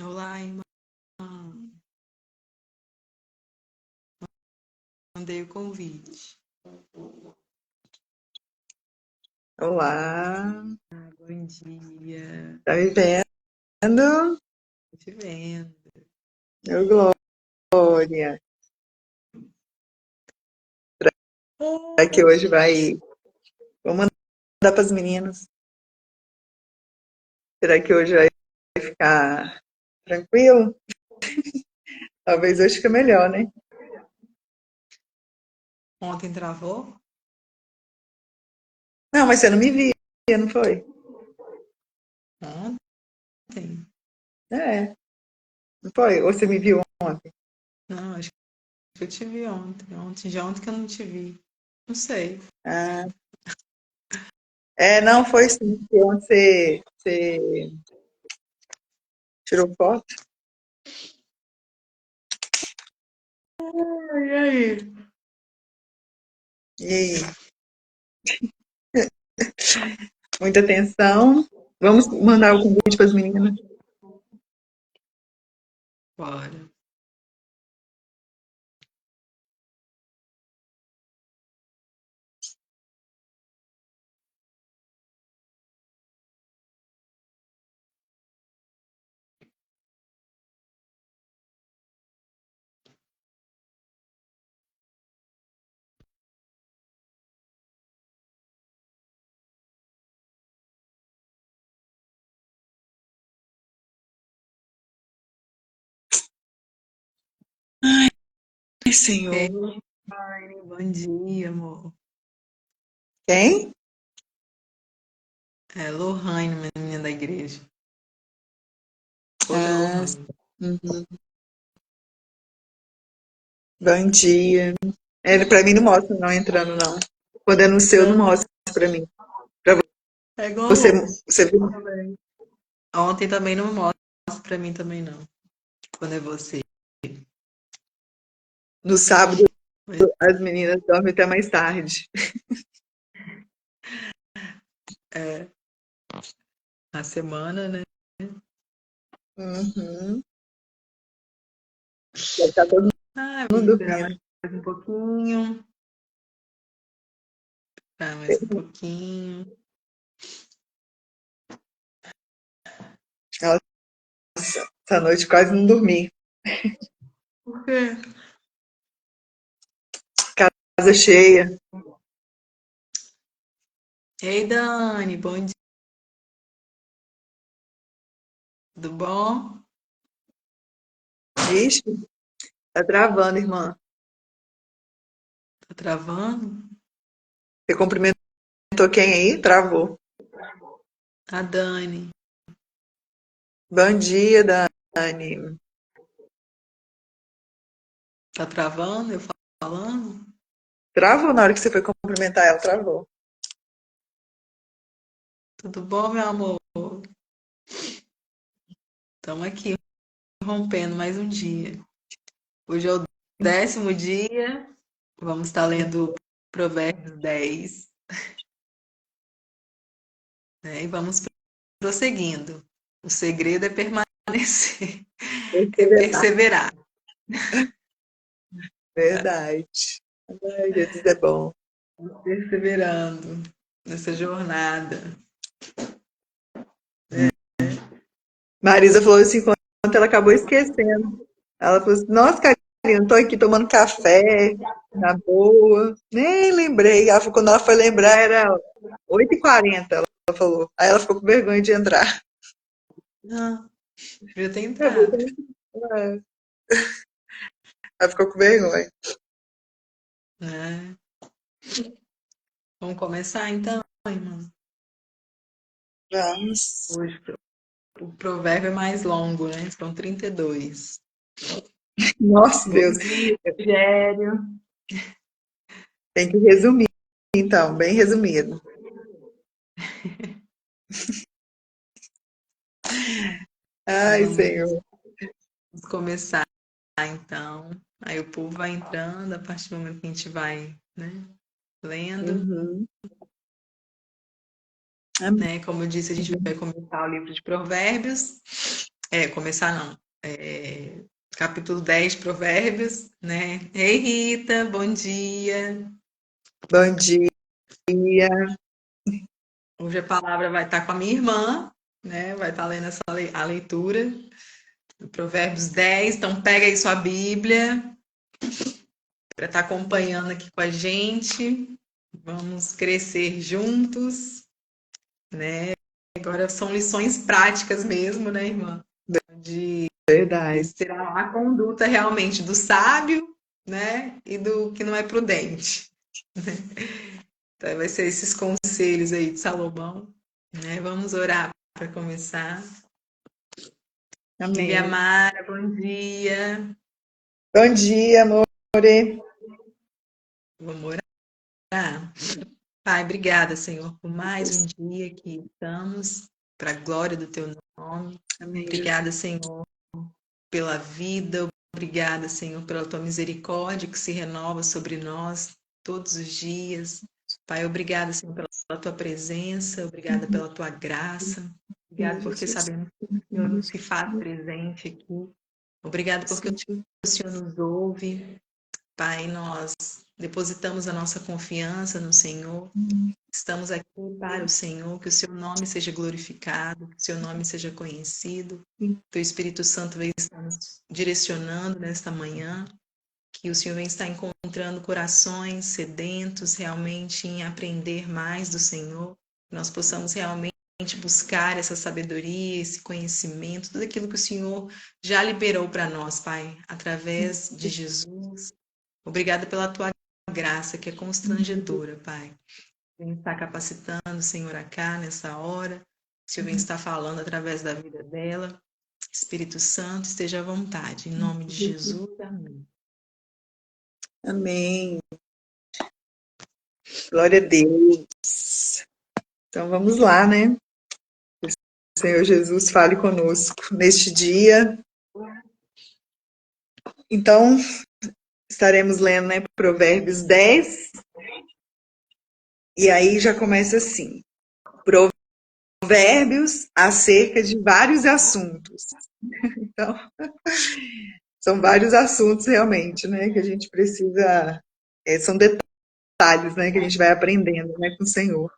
Olá, irmã. Mandei o convite. Olá, Bom dia. tá me vendo? Tô te vendo. Meu Glória. Será que hoje vai. Vou mandar para as meninas. Será que hoje vai ficar tranquilo? Talvez hoje fique melhor, né? Ontem travou? Não, mas você não me via, não foi? Ontem? É, não foi? Ou você me viu ontem? Não, acho que eu te vi ontem. Ontem que eu não te vi. Não sei. Ah, não, foi sim. Que ontem você tirou foto. E aí? E aí, muita atenção. Vamos mandar o convite para as meninas. Bora. Ai, Ei, Senhor. Lohane, bom dia, amor. Quem? É Lohane, menina da igreja. Outra Ah, Lohane. uhum. Bom dia. Ele pra mim não mostra não entrando, não. Quando é no seu, não Não, mostra pra mim. Pra é igual você, você viu? também. Ontem também não mostra pra mim também, não. Quando é você. No sábado, Mas as meninas dormem até mais tarde. é a semana, né? Uhum. Deve estar todo Ah, vou mundo esperar dormindo. mais um pouquinho. Esperar mais um pouquinho. Nossa, essa noite quase não dormi. Por quê? Casa cheia. Ei, Dani, bom dia. Tudo bom? Ixi, tá travando, irmã. Tá travando? Você cumprimentou quem aí? Travou. A Dani. Bom dia, Dani. Tá travando? Eu falando? Travou na hora que você foi cumprimentar ela, travou. Tudo bom, meu amor? Estamos aqui rompendo mais um dia. Hoje é o 10º dia. Vamos estar lendo Provérbios 10, né? E vamos prosseguindo. O segredo é permanecer, é Perseverar. perseverar. Verdade. Ai, Jesus é bom. Perseverando nessa jornada. Marisa falou assim, quando ela acabou esquecendo. Ela falou assim, nossa, Karina, tô aqui tomando café, na boa. Nem lembrei. Ela falou, quando ela foi lembrar, era 8h40, ela falou. Aí ela ficou com vergonha de entrar. Não, devia ter Eu falei, entrado. "É." Ela ficou com vergonha. Né? Vamos começar então, irmão. Vamos. Hoje o provérbio é mais longo, né? São 32. Nossa, Bom Deus. dia, Rogério. Tem que resumir, então, bem resumido. Ai, Vamos Senhor. começar então. Aí o povo vai entrando, a partir do momento que a gente vai, né, lendo, Uhum. Amém. né? Como eu disse, a gente vai começar o livro de Provérbios. Começar não. Capítulo 10, Provérbios, né? Ei, Rita, bom dia. Bom dia. Hoje a palavra vai estar com a minha irmã, né? Vai estar lendo a leitura do Provérbios 10. Então, pega aí sua Bíblia para estar acompanhando aqui com a gente. Vamos crescer juntos, né? Agora são lições práticas mesmo, né, irmã? De Verdade. ser a conduta realmente do sábio, né? E do que não é prudente. Então, vai ser esses conselhos aí de Salomão, né? Vamos orar para começar. Lívia Amém. Mara, bom dia. Bom dia, amore. Vamos orar. Pai, obrigada, Senhor, por mais um dia que estamos, para a glória do Teu nome. Amém, Jesus. Obrigada, Senhor, pela vida. Obrigada, Senhor, pela Tua misericórdia que se renova sobre nós todos os dias. Pai, obrigada, Senhor, pela Tua presença. Obrigada pela Tua graça. Obrigada porque Jesus. sabemos que o Senhor se faz presente aqui. Obrigado porque o Senhor nos ouve. Pai, nós depositamos a nossa confiança no Senhor. Estamos aqui para o Senhor, que o seu nome seja glorificado, que o seu nome seja conhecido. Que o Espírito Santo venha estar nos direcionando nesta manhã, que o Senhor venha estar encontrando corações sedentos realmente em aprender mais do Senhor, que nós possamos realmente buscar essa sabedoria, esse conhecimento, tudo aquilo que o Senhor já liberou para nós, Pai, através de Jesus. Obrigada pela tua graça, que é constrangedora, Pai. Vem estar capacitando, Senhor, acá nessa hora. O Senhor vem estar falando através da vida dela. Espírito Santo, esteja à vontade. Em nome de Jesus, amém. Amém. Glória a Deus. Então vamos lá, né? O Senhor Jesus fale conosco neste dia. Então, estaremos lendo, né, Provérbios 10. E aí já começa assim. Provérbios acerca de vários assuntos. Então, são vários assuntos realmente, né, que a gente precisa, são detalhes, né, que a gente vai aprendendo, né, com o Senhor.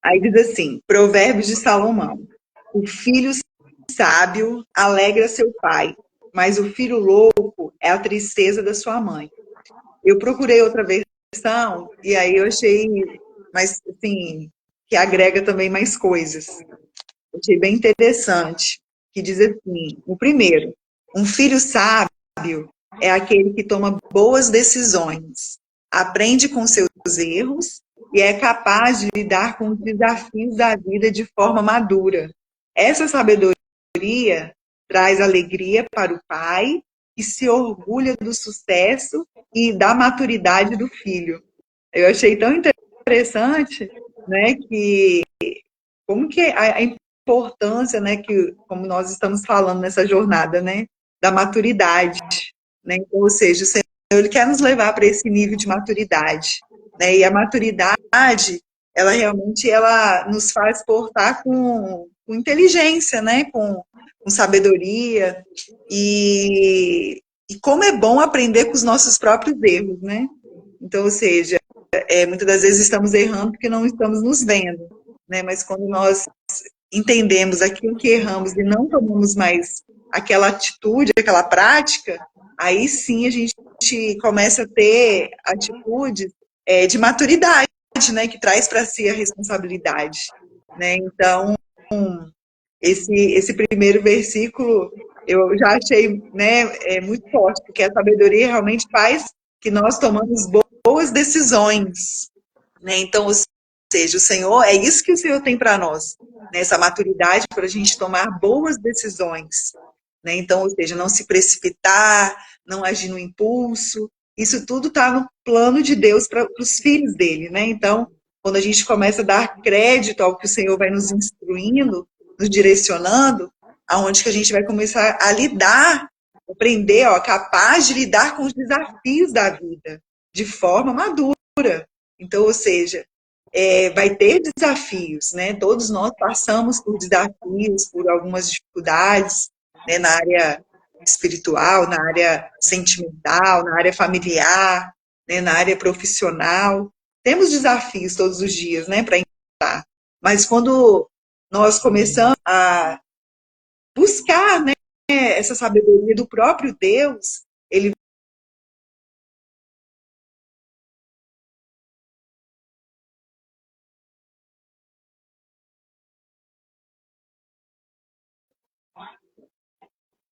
Aí diz assim, Provérbios de Salomão. O filho sábio alegra seu pai, mas o filho louco é a tristeza da sua mãe. Eu procurei outra versão e aí eu achei, mas assim, que agrega também mais coisas. Eu achei bem interessante, que diz assim, o primeiro, um filho sábio é aquele que toma boas decisões, aprende com seus erros e é capaz de lidar com os desafios da vida de forma madura. Essa sabedoria traz alegria para o pai e se orgulha do sucesso e da maturidade do filho. Eu achei tão interessante, né, que como que a importância, né, que como nós estamos falando nessa jornada, né, da maturidade, né? Então, ou seja, o Senhor ele quer nos levar para esse nível de maturidade, né? E a maturidade, ela realmente ela nos faz portar com inteligência, né, com sabedoria e como é bom aprender com os nossos próprios erros, né? Então, ou seja, muitas das vezes estamos errando porque não estamos nos vendo, né? Mas quando nós entendemos aquilo que erramos e não tomamos mais aquela atitude, aquela prática, aí sim a gente começa a ter atitudes de maturidade, né? Que traz para si a responsabilidade, né? Então, esse primeiro versículo eu já achei, né, muito forte, porque a sabedoria realmente faz que nós tomamos boas decisões, né? Então, ou seja, o Senhor, é isso que o Senhor tem para nós, né? Essa maturidade para a gente tomar boas decisões, né? Então, ou seja, não se precipitar, não agir no impulso, isso tudo está no plano de Deus para os filhos dele, né? Então, quando a gente começa a dar crédito ao que o Senhor vai nos instruindo, nos direcionando, aonde que a gente vai começar a lidar, aprender, ó, capaz de lidar com os desafios da vida de forma madura. Então, ou seja, vai ter desafios, né? Todos nós passamos por desafios, por algumas dificuldades, né? Na área espiritual, na área sentimental, na área familiar, né? Na área profissional. Temos desafios todos os dias, né? Para enfrentar. Mas quando nós começamos a buscar, né? Essa sabedoria do próprio Deus, ele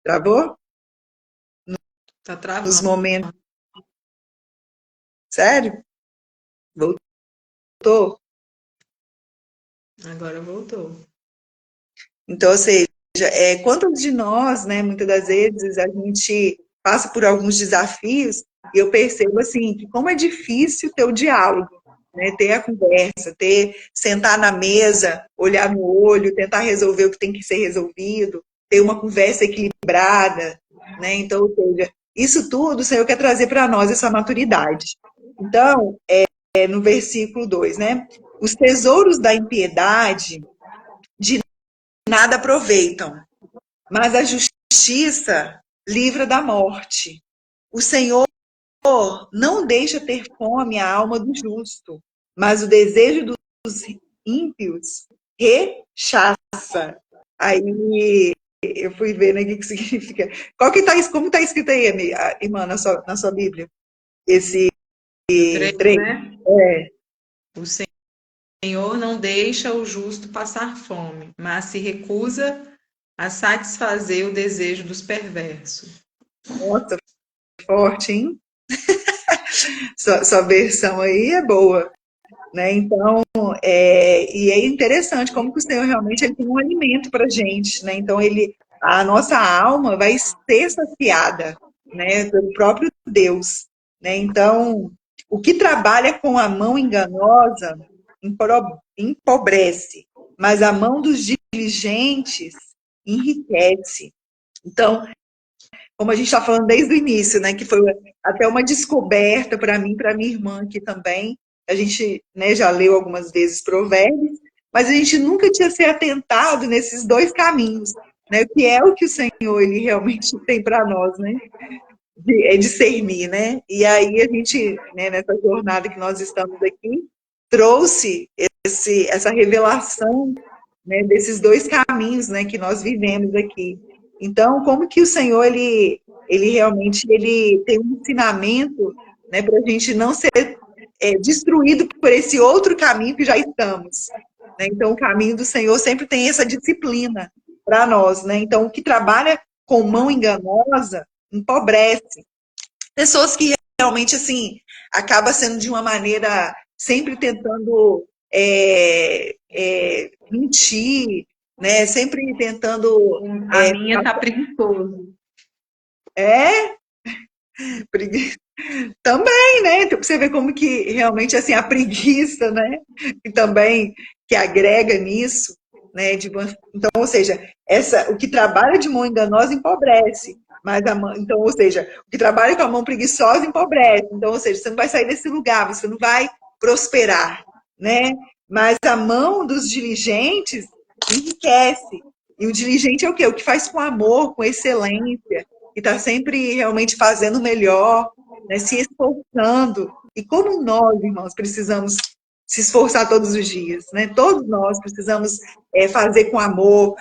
travou Tá nos travando. momentos. Sério? Voltou? Agora voltou. Então, ou seja, quantos de nós, né, muitas das vezes, a gente passa por alguns desafios e eu percebo, assim, que como é difícil ter o diálogo, né, ter a conversa, sentar na mesa, olhar no olho, tentar resolver o que tem que ser resolvido, ter uma conversa equilibrada, né, então, ou seja, isso tudo o Senhor quer trazer para nós, essa maturidade. Então, no versículo 2, né, os tesouros da impiedade de nada aproveitam, mas a justiça livra da morte. O Senhor não deixa ter fome a alma do justo, mas o desejo dos ímpios rechaça. Aí eu fui ver, né, o que significa. Como está escrito aí, irmã, na sua Bíblia? Esse No 3, 3. né? É, O Senhor não deixa o justo passar fome, mas se recusa a satisfazer o desejo dos perversos. nossa, forte, hein? Sua versão aí é boa. Né? Então, e é interessante como que o Senhor realmente ele tem um alimento para a gente, né? Então, a nossa alma vai ser saciada, né, pelo próprio Deus, né? Então, o que trabalha com a mão enganosa empobrece, mas a mão dos diligentes enriquece. Então, como a gente está falando desde o início, né, que foi até uma descoberta para mim, para minha irmã aqui também. A gente, né, já leu algumas vezes Provérbios, mas a gente nunca tinha se atentado nesses dois caminhos, né, que é o que o Senhor ele realmente tem para nós, né, de discernir, né. E aí a gente, né, nessa jornada que nós estamos aqui, trouxe essa revelação, né, desses dois caminhos, né, que nós vivemos aqui. Então, como que o Senhor ele realmente ele tem um ensinamento, né, para a gente não ser destruído por esse outro caminho que já estamos. Né? Então, o caminho do Senhor sempre tem essa disciplina para nós. Né? Então, o que trabalha com mão enganosa empobrece. Pessoas que realmente, assim, acaba sendo de uma maneira sempre tentando mentir, né? Sempre tentando. A minha tá preguiçoso. É, também, né? Então, você vê como que realmente assim a preguiça, né? E também que agrega nisso, né? Então, ou seja, o que trabalha de mão enganosa empobrece, mas então, ou seja, o que trabalha com a mão preguiçosa empobrece. Então, ou seja, você não vai sair desse lugar, você não vai prosperar, né? Mas a mão dos diligentes enriquece. E o diligente é o quê? O que faz com amor, com excelência, que está sempre realmente fazendo o melhor, né, se esforçando. E como nós, irmãos, precisamos se esforçar todos os dias, né? Todos nós precisamos fazer com amor,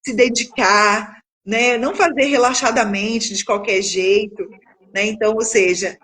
se dedicar, né? Não fazer relaxadamente, de qualquer jeito, né? Então, ou seja,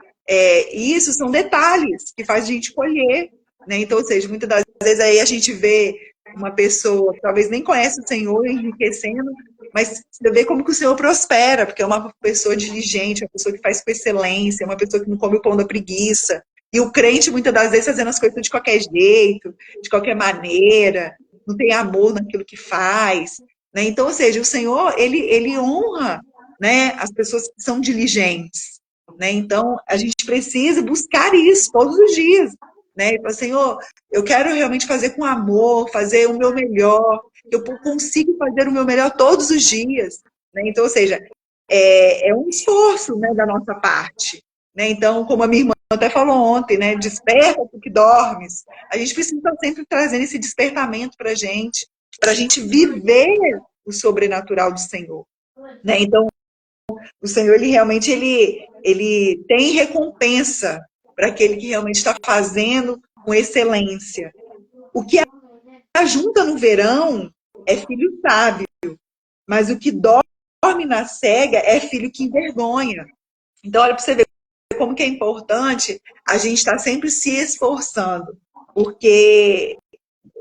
isso são detalhes que faz a gente colher, né? Então, ou seja, muitas das vezes aí a gente vê uma pessoa que talvez nem conhece o Senhor enriquecendo, mas você vê como que o Senhor prospera, porque é uma pessoa diligente, uma pessoa que faz com excelência, uma pessoa que não come o pão da preguiça. E o crente, muitas das vezes, fazendo as coisas de qualquer jeito, de qualquer maneira, não tem amor naquilo que faz. Né? Então, ou seja, o Senhor, ele honra, né, as pessoas que são diligentes. Né? Então, a gente precisa buscar isso todos os dias. Né? E falar, Senhor, eu quero realmente fazer com amor, fazer o meu melhor, eu consigo fazer o meu melhor todos os dias. Né? Então, ou seja, é um esforço, né, da nossa parte. né? Então, como a minha irmã até falou ontem, né? Desperta tu que dormes. A gente precisa estar sempre trazendo esse despertamento para a gente viver o sobrenatural do Senhor, né? Então, o Senhor, ele realmente, ele tem recompensa para aquele que realmente está fazendo com excelência. O que ajunta no verão é filho sábio, mas o que dorme na cega é filho que envergonha. Então, olha para você ver como que é importante a gente estar sempre se esforçando, porque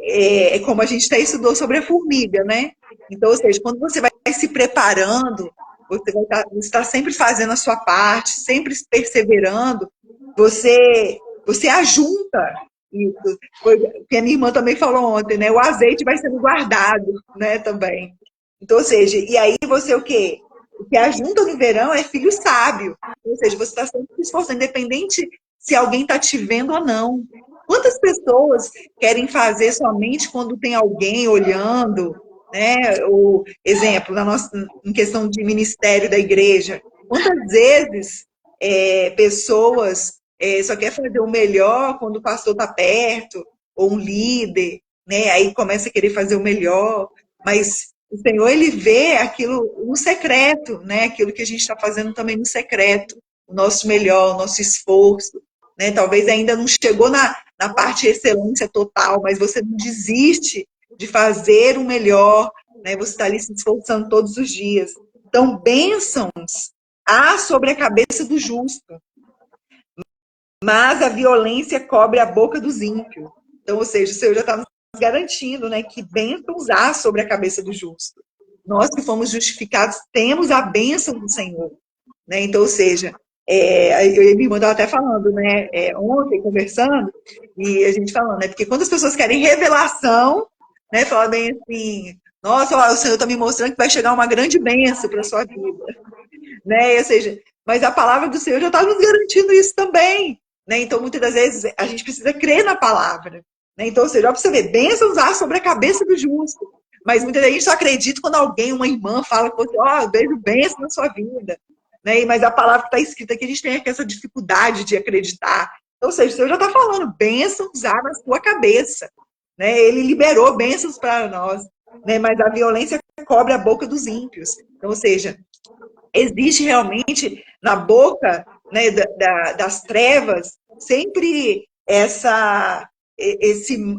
é como a gente até estudou sobre a formiga, né? Então, ou seja, quando você vai se preparando, você está sempre fazendo a sua parte, sempre perseverando, você ajunta isso. Foi o que a minha irmã também falou ontem, né? O azeite vai sendo guardado, né, também. Então, ou seja, e aí você o quê? O que ajunta no verão é filho sábio. Ou seja, você está sempre se esforçando, independente se alguém está te vendo ou não. Quantas pessoas querem fazer somente quando tem alguém olhando, né? O exemplo, em questão de ministério da igreja, quantas vezes pessoas só querem fazer o melhor quando o pastor está perto, ou um líder, né? Aí começa a querer fazer o melhor, mas o Senhor, ele vê aquilo no secreto, né? Aquilo que a gente está fazendo também no secreto, o nosso melhor, o nosso esforço, né? Talvez ainda não chegou na parte de excelência total, mas você não desiste de fazer o melhor, né? Você está ali se esforçando todos os dias. Então, bênçãos há sobre a cabeça do justo, mas a violência cobre a boca dos ímpios. Então, ou seja, o Senhor já está nos garantindo, né, que bênçãos há sobre a cabeça do justo. Nós que fomos justificados temos a bênção do Senhor, né? Então, ou seja, eu e minha irmã estava até falando, né, ontem, conversando, e a gente falando, né, porque quando as pessoas querem revelação, né, falar bem assim, nossa, ó, o Senhor está me mostrando que vai chegar uma grande bênção para a sua vida, né? Ou seja, mas a palavra do Senhor já está nos garantindo isso também, né? Então, muitas das vezes, a gente precisa crer na palavra, né? Então, ou seja, para você ver, bênçãos há sobre a cabeça do justo, mas muitas vezes a gente só acredita quando alguém, uma irmã, fala com você, ó, eu vejo bênção na sua vida, né? Mas a palavra que está escrita aqui, a gente tem essa dificuldade de acreditar. Então, ou seja, o Senhor já está falando, bênçãos há na sua cabeça, né? Ele liberou bênçãos para nós, né? Mas a violência cobre a boca dos ímpios. Então, ou seja, existe realmente na boca, né, das trevas sempre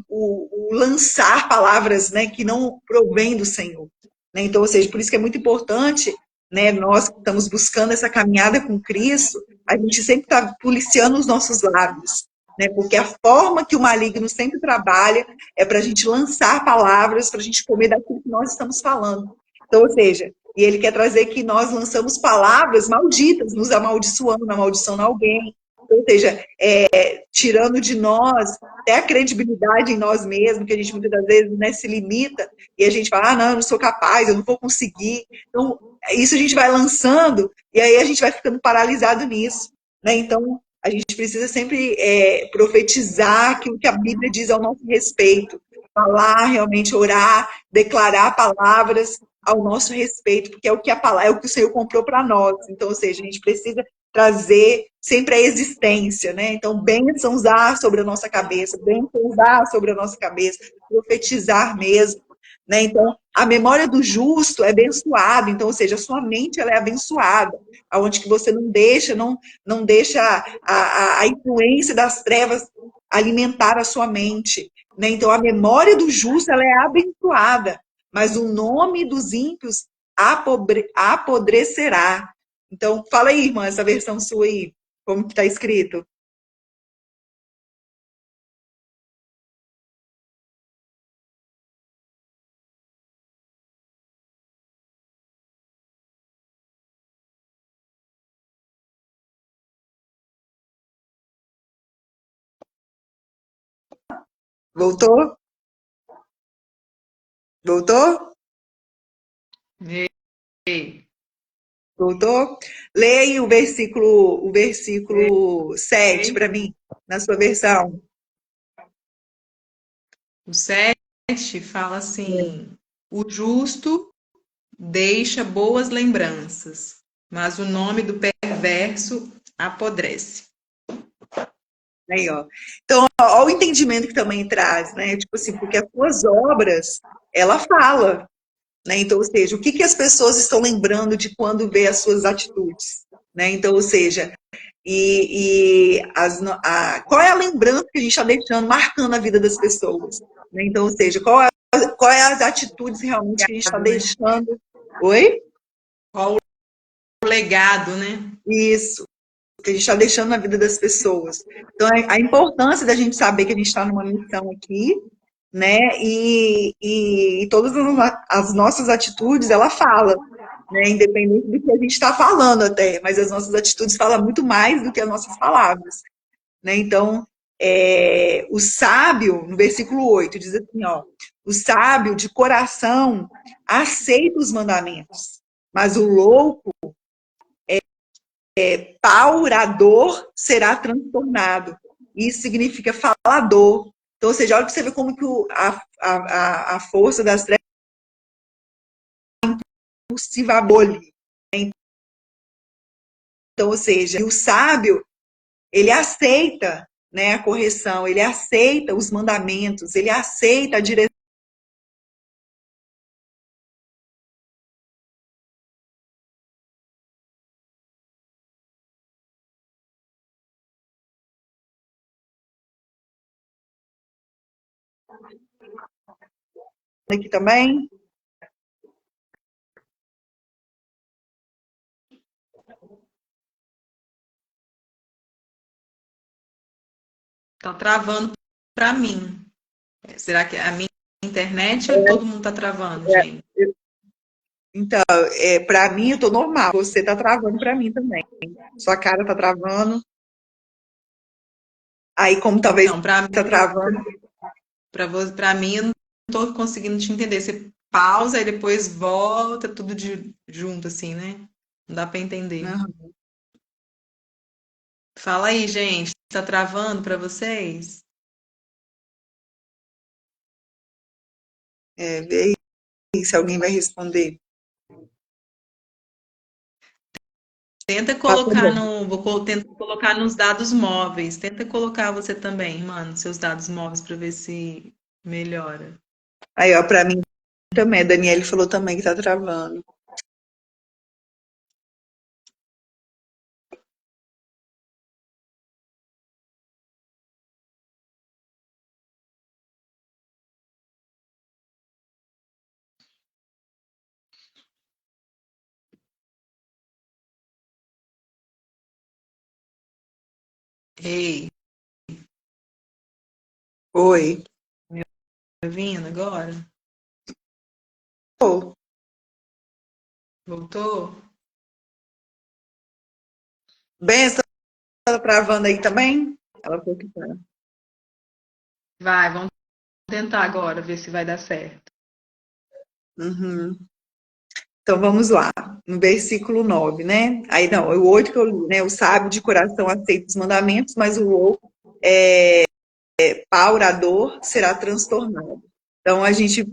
o lançar palavras, né, que não provém do Senhor, né? Então, ou seja, por isso que é muito importante, né, nós que estamos buscando essa caminhada com Cristo, a gente sempre está policiando os nossos lábios, né? Porque a forma que o maligno sempre trabalha é para a gente lançar palavras, para a gente comer daquilo que nós estamos falando. Então, ou seja, e ele quer trazer que nós lançamos palavras malditas, nos amaldiçoando, amaldiçoando alguém. Ou seja, tirando de nós até a credibilidade em nós mesmos, que a gente muitas das vezes, né, se limita, e a gente fala, não, eu não sou capaz, eu não vou conseguir. Então, isso a gente vai lançando, e aí a gente vai ficando paralisado nisso, né? Então, a gente precisa sempre profetizar aquilo que a Bíblia diz ao nosso respeito, falar realmente, orar, declarar palavras ao nosso respeito, porque é o que a palavra, é o que o Senhor comprou para nós. Então, ou seja, a gente precisa trazer sempre a existência, né? Então, bênçãos há sobre a nossa cabeça, bênçãos há sobre a nossa cabeça, profetizar mesmo, né? Então, a memória do justo é abençoada, então, ou seja, a sua mente ela é abençoada, aonde que você não deixa a influência das trevas alimentar a sua mente, né? Então, a memória do justo ela é abençoada, mas o nome dos ímpios apodrecerá. Então, fala aí, irmã, essa versão sua aí, como que está escrito? Voltou? Voltou? Ei, Voltou? Leia aí o versículo 7 para mim, na sua versão. o 7 fala assim: o justo deixa boas lembranças, mas o nome do perverso apodrece. Aí, ó. Então, ó, o entendimento que também traz, né? Tipo assim, porque as suas obras, ela fala, né? Então, ou seja, o que as pessoas estão lembrando de quando vê as suas atitudes, né? Então, ou seja, qual é a lembrança que a gente está deixando, marcando a vida das pessoas, né? Então, ou seja, qual é as atitudes realmente que a gente está deixando. Oi? Qual o legado, né? Isso, que a gente está deixando na vida das pessoas. Então, a importância da gente saber que a gente está numa missão aqui, né? E todas as nossas atitudes, ela fala, né? Independente do que a gente está falando até, mas as nossas atitudes falam muito mais do que as nossas palavras, né? Então, o sábio, no versículo 8, diz assim, ó, o sábio de coração aceita os mandamentos, mas o louco, paurador, será transtornado. Isso significa falador. Então, ou seja, olha que você vê como que a força das trevas é impulsiva a boli. Então, ou seja, o sábio, ele aceita, né, a correção, ele aceita os mandamentos, ele aceita a direção aqui também. Tá travando para mim. Será que a minha internet ou todo mundo tá travando, gente? Então, para mim, eu tô normal. Você tá travando para mim também. Sua cara tá travando. Aí, como talvez Então, para tá travando. para mim, eu não tô conseguindo te entender. Você pausa e depois volta tudo junto, assim, né? Não dá para entender. Uhum. Fala aí, gente. Tá travando para vocês? Vê aí se alguém vai responder. Tenta Tá colocar bom. tentar colocar nos dados móveis. Tenta colocar você também, mano, seus dados móveis para ver se melhora. Aí, ó, para mim também. A Daniele falou também que tá travando. Ei, Oi. tá vindo agora? Oh, Voltou? Benção, tá travando aí também? Ela falou que tá. Vai, vamos tentar agora, ver se vai dar certo. Uhum. Então vamos lá, no versículo 9, né? Aí não, o 8 que eu li, né? O sábio de coração aceita os mandamentos, mas o louco, paurador, será transtornado. Então a gente,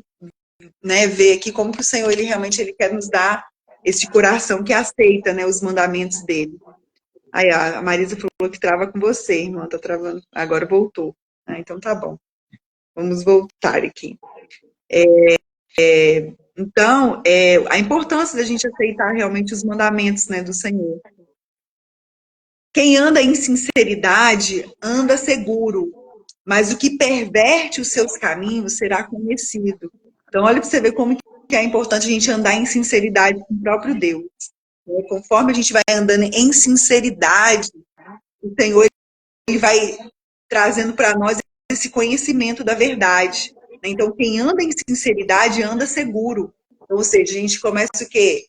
né, vê aqui como que o Senhor ele realmente ele quer nos dar esse coração que aceita, né, os mandamentos dele. Aí a Marisa falou que trava com você, irmã, tá travando. Agora voltou. Ah, então tá bom. Vamos voltar aqui. Então, a importância da gente aceitar realmente os mandamentos, né, do Senhor. Quem anda em sinceridade anda seguro, mas o que perverte os seus caminhos será conhecido. Então, olha para você ver como que é importante a gente andar em sinceridade com o próprio Deus. Né? Conforme a gente vai andando em sinceridade, o Senhor ele vai trazendo para nós esse conhecimento da verdade. Né? Então, quem anda em sinceridade anda seguro. Então, ou seja, a gente começa o quê?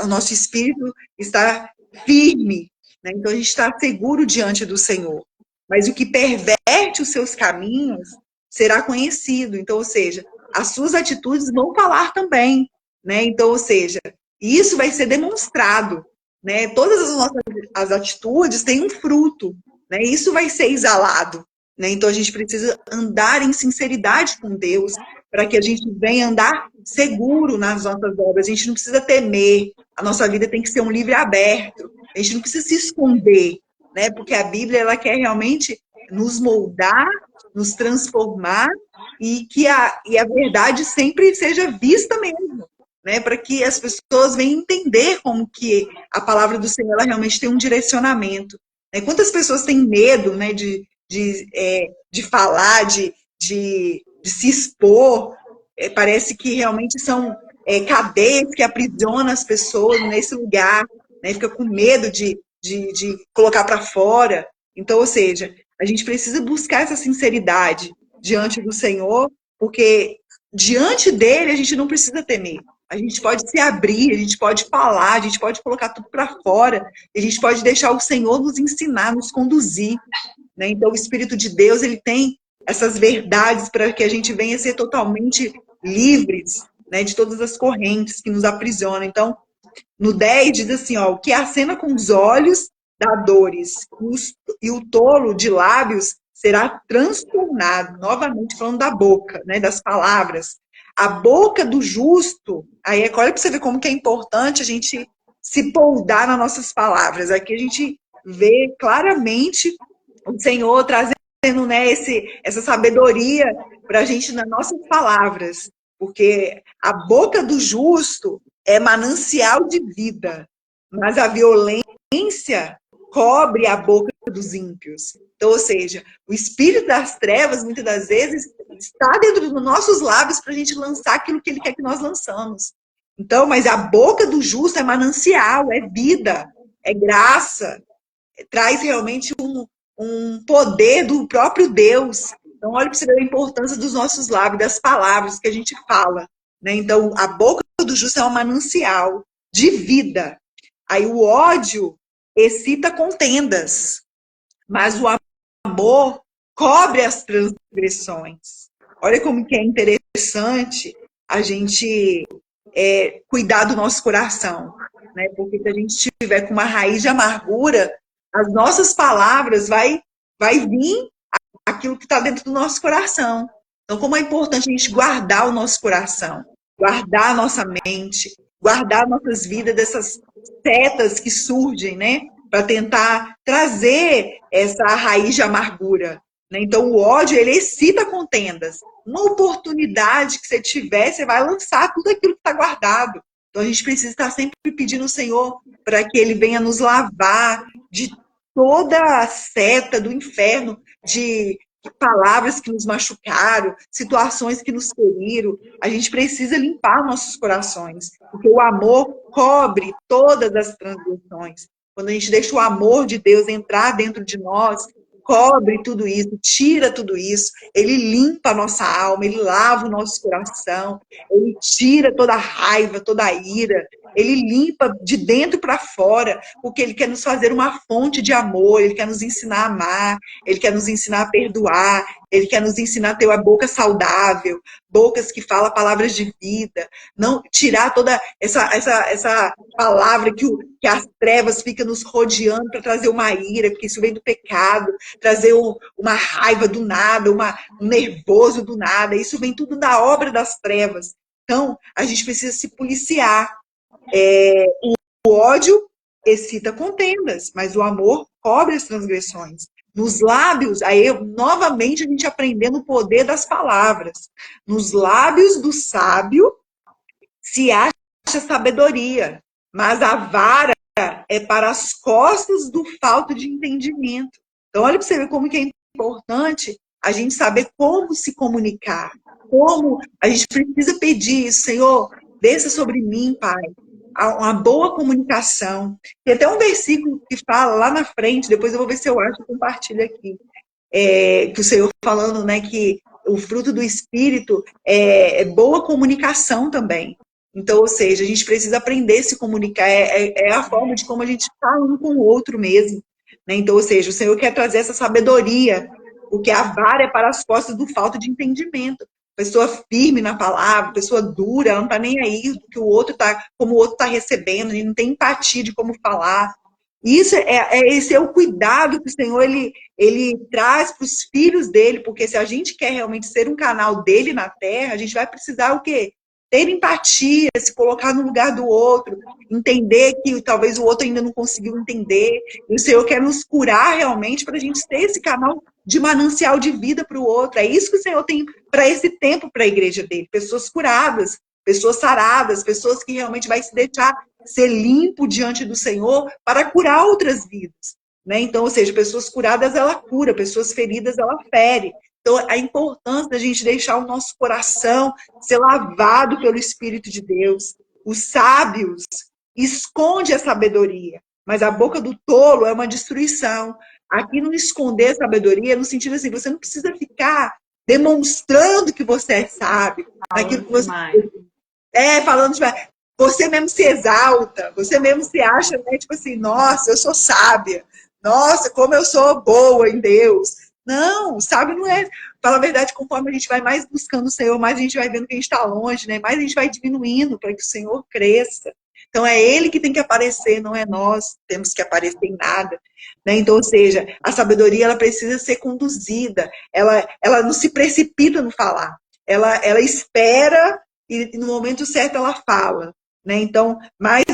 O nosso espírito está firme. Né? Então, a gente está seguro diante do Senhor. Mas o que perverte os seus caminhos será conhecido. Então, ou seja, as suas atitudes vão falar também. Né? Então, ou seja, isso vai ser demonstrado. Né? Todas as nossas as atitudes têm um fruto. Né? Isso vai ser exalado. Né? Então a gente precisa andar em sinceridade com Deus para que a gente venha andar seguro nas nossas obras. A gente não precisa temer. A nossa vida tem que ser um livre aberto. A gente não precisa se esconder. né? Porque a Bíblia, ela quer realmente nos moldar, nos transformar, e que a verdade sempre seja vista mesmo, né? Para que as pessoas venham entender como que a palavra do Senhor ela realmente tem um direcionamento. Né? Quantas pessoas têm medo, né, de falar, de se expor? Parece que realmente são cadeias que aprisionam as pessoas nesse lugar, né? Fica com medo de colocar para fora. Então, ou seja, a gente precisa buscar essa sinceridade diante do Senhor, porque diante dele a gente não precisa temer. A gente pode se abrir, a gente pode falar, a gente pode colocar tudo para fora, a gente pode deixar o Senhor nos ensinar, nos conduzir. Né? Então, o Espírito de Deus, ele tem essas verdades para que a gente venha ser totalmente livres, né, de todas as correntes que nos aprisionam. Então, no 10 diz assim, ó, o que acena com os olhos dá dores, e o tolo de lábios será transtornado, novamente falando da boca, né, das palavras. A boca do justo, aí olha para você ver como que é importante a gente se poldar nas nossas palavras. Aqui a gente vê claramente o Senhor trazendo, né, essa sabedoria para a gente nas nossas palavras, porque a boca do justo é manancial de vida, mas a violência cobre a boca dos ímpios. Então, ou seja, o espírito das trevas, muitas das vezes, está dentro dos nossos lábios para a gente lançar aquilo que ele quer que nós lançamos. Então, mas a boca do justo é manancial, é vida, é graça, traz realmente um poder do próprio Deus. Então, olha para você ver a importância dos nossos lábios, das palavras que a gente fala. Né? Então, a boca do justo é um manancial de vida. Aí o ódio excita contendas, mas o amor cobre as transgressões. Olha como que é interessante a gente cuidar do nosso coração. Né? Porque se a gente estiver com uma raiz de amargura, as nossas palavras vai vir aquilo que está dentro do nosso coração. Então, como é importante a gente guardar o nosso coração, guardar a nossa mente, guardar nossas vidas dessas setas que surgem, né? Para tentar trazer essa raiz de amargura. Né? Então, o ódio, ele excita contendas. Uma oportunidade que você tiver, você vai lançar tudo aquilo que está guardado. Então, a gente precisa estar sempre pedindo ao Senhor para que Ele venha nos lavar de toda a seta do inferno, de palavras que nos machucaram, situações que nos feriram. A gente precisa limpar nossos corações, porque o amor cobre todas as transgressões. Quando a gente deixa o amor de Deus entrar dentro de nós, cobre tudo isso, tira tudo isso, ele limpa a nossa alma, ele lava o nosso coração, ele tira toda a raiva, toda a ira, ele limpa de dentro para fora, porque ele quer nos fazer uma fonte de amor, ele quer nos ensinar a amar, ele quer nos ensinar a perdoar, ele quer nos ensinar a ter uma boca saudável, bocas que falam palavras de vida, não tirar toda essa palavra que as trevas ficam nos rodeando para trazer uma ira, porque isso vem do pecado, trazer uma raiva do nada, um nervoso do nada, isso vem tudo da obra das trevas. Então, a gente precisa se policiar. O ódio excita contendas, mas o amor cobre as transgressões. Nos lábios, aí novamente a gente aprendendo o poder das palavras. Nos lábios do sábio se acha sabedoria, mas a vara é para as costas do falto de entendimento. Então, olha para você ver como que é importante a gente saber como se comunicar, como a gente precisa pedir isso, Senhor, desça sobre mim, Pai, uma boa comunicação. Tem até um versículo que fala lá na frente, depois eu vou ver se eu acho e compartilho aqui, que o Senhor falando, né, que o fruto do Espírito é boa comunicação também. Então, ou seja, a gente precisa aprender a se comunicar, é a forma de como a gente fala um com o outro mesmo. Né? Então, ou seja, o Senhor quer trazer essa sabedoria, porque a vara é para as costas do falta de entendimento. Pessoa firme na palavra, pessoa dura, ela não está nem aí do que o outro tá, como o outro está recebendo, ele não tem empatia de como falar. Isso esse é o cuidado que o Senhor ele traz para os filhos dele, porque se a gente quer realmente ser um canal dele na terra, a gente vai precisar o quê? ter empatia, se colocar no lugar do outro, entender que talvez o outro ainda não conseguiu entender. E o Senhor quer nos curar realmente para a gente ter esse canal de manancial de vida para o outro. É isso que o Senhor tem para esse tempo para a igreja dele. Pessoas curadas, pessoas saradas, pessoas que realmente vai se deixar ser limpo diante do Senhor para curar outras vidas. Né? Então, ou seja, pessoas curadas ela cura, pessoas feridas ela fere. Então, a importância da gente deixar o nosso coração ser lavado pelo Espírito de Deus. Os sábios escondem a sabedoria, mas a boca do tolo é uma destruição. Aqui não esconder a sabedoria no sentido assim, você não precisa ficar demonstrando que você é sábio, naquilo que você falando demais. Você mesmo se exalta, você mesmo se acha, né, tipo assim, nossa, eu sou sábia, nossa, como eu sou boa em Deus. Não, sábio não é. Fala a verdade, conforme a gente vai mais buscando o Senhor, mais a gente vai vendo que a gente está longe, né? Mais a gente vai diminuindo para que o Senhor cresça. Então é Ele que tem que aparecer, não é nós temos que aparecer em nada. Né? Então, ou seja, a sabedoria ela precisa ser conduzida, ela não se precipita no falar, ela espera e no momento certo ela fala. Né? Então, mas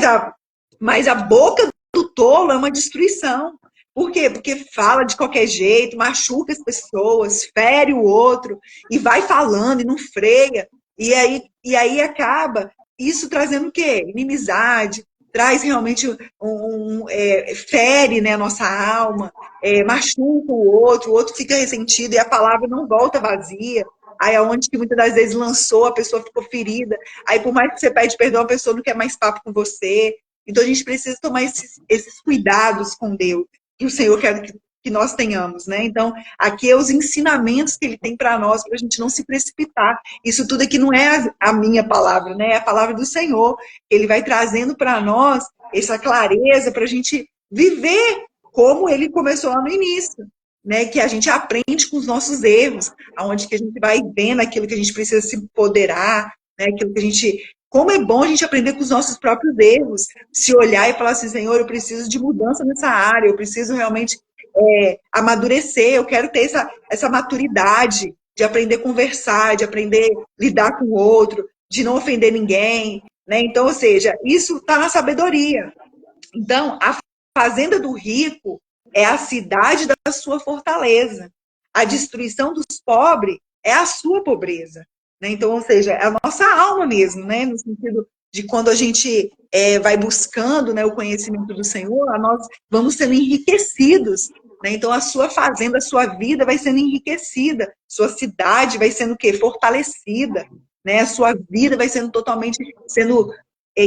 a boca do tolo é uma destruição. Por quê? Porque fala de qualquer jeito, machuca as pessoas, fere o outro, e vai falando, e não freia. E aí acaba isso trazendo o quê? Inimizade, traz realmente fere, né, a nossa alma, machuca o outro fica ressentido, e a palavra não volta vazia. Aí aonde que muitas das vezes lançou, a pessoa ficou ferida. Aí por mais que você pede perdão, a pessoa não quer mais papo com você. Então a gente precisa tomar esses cuidados com Deus, que o Senhor quer que nós tenhamos, né? Então, aqui é os ensinamentos que Ele tem para nós, para a gente não se precipitar. Isso tudo aqui não é a minha palavra, né? É a palavra do Senhor. Ele vai trazendo para nós essa clareza para a gente viver como Ele começou lá no início. Né, que a gente aprende com os nossos erros, aonde que a gente vai vendo aquilo que a gente precisa se empoderar, né, aquilo que a gente... Como é bom a gente aprender com os nossos próprios erros, se olhar e falar assim, Senhor, eu preciso de mudança nessa área, eu preciso realmente amadurecer, eu quero ter essa maturidade de aprender a conversar, de aprender a lidar com o outro, de não ofender ninguém, né? Então, ou seja, isso está na sabedoria. Então, a fazenda do rico é a cidade da sua fortaleza. A destruição dos pobres é a sua pobreza. Né? Então, ou seja, é a nossa alma mesmo, né? No sentido de quando a gente vai buscando, né, o conhecimento do Senhor, nós vamos sendo enriquecidos. Né? Então, a sua fazenda, a sua vida vai sendo enriquecida. Sua cidade vai sendo o quê? Fortalecida. Né? A sua vida vai sendo totalmente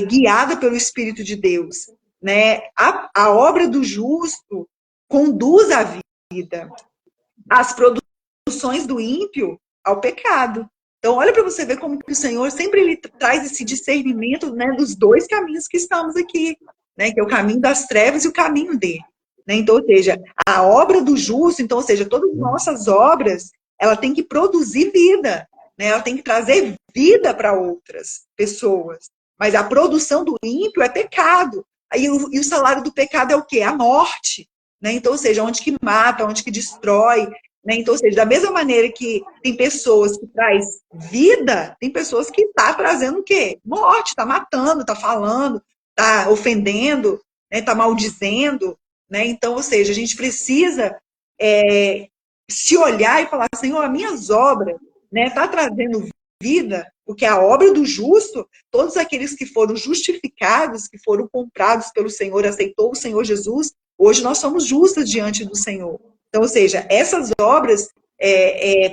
guiada pelo Espírito de Deus. Né? A obra do justo conduz à vida. As produções do ímpio ao pecado. Então, olha para você ver como que o Senhor sempre ele traz esse discernimento, né, dos dois caminhos que estamos aqui, né, que é o caminho das trevas e o caminho dele. Né? Então, ou seja, a obra do justo, então, ou seja, todas as nossas obras, ela tem que produzir vida, né? Ela tem que trazer vida para outras pessoas. Mas a produção do ímpio é pecado. E o salário do pecado é o quê? A morte. Né? Então, ou seja, onde que mata, onde que destrói. Né? Então, ou seja, da mesma maneira que tem pessoas que traz vida, tem pessoas que estão trazendo o quê? Morte, está matando, está falando, está ofendendo, está maldizendo. Né? Então, ou seja, a gente precisa se olhar e falar, Senhor, as minhas obras tá trazendo vida, porque a obra do justo, todos aqueles que foram justificados, que foram comprados pelo Senhor, aceitou o Senhor Jesus, hoje nós somos justos diante do Senhor. Então, ou seja, essas obras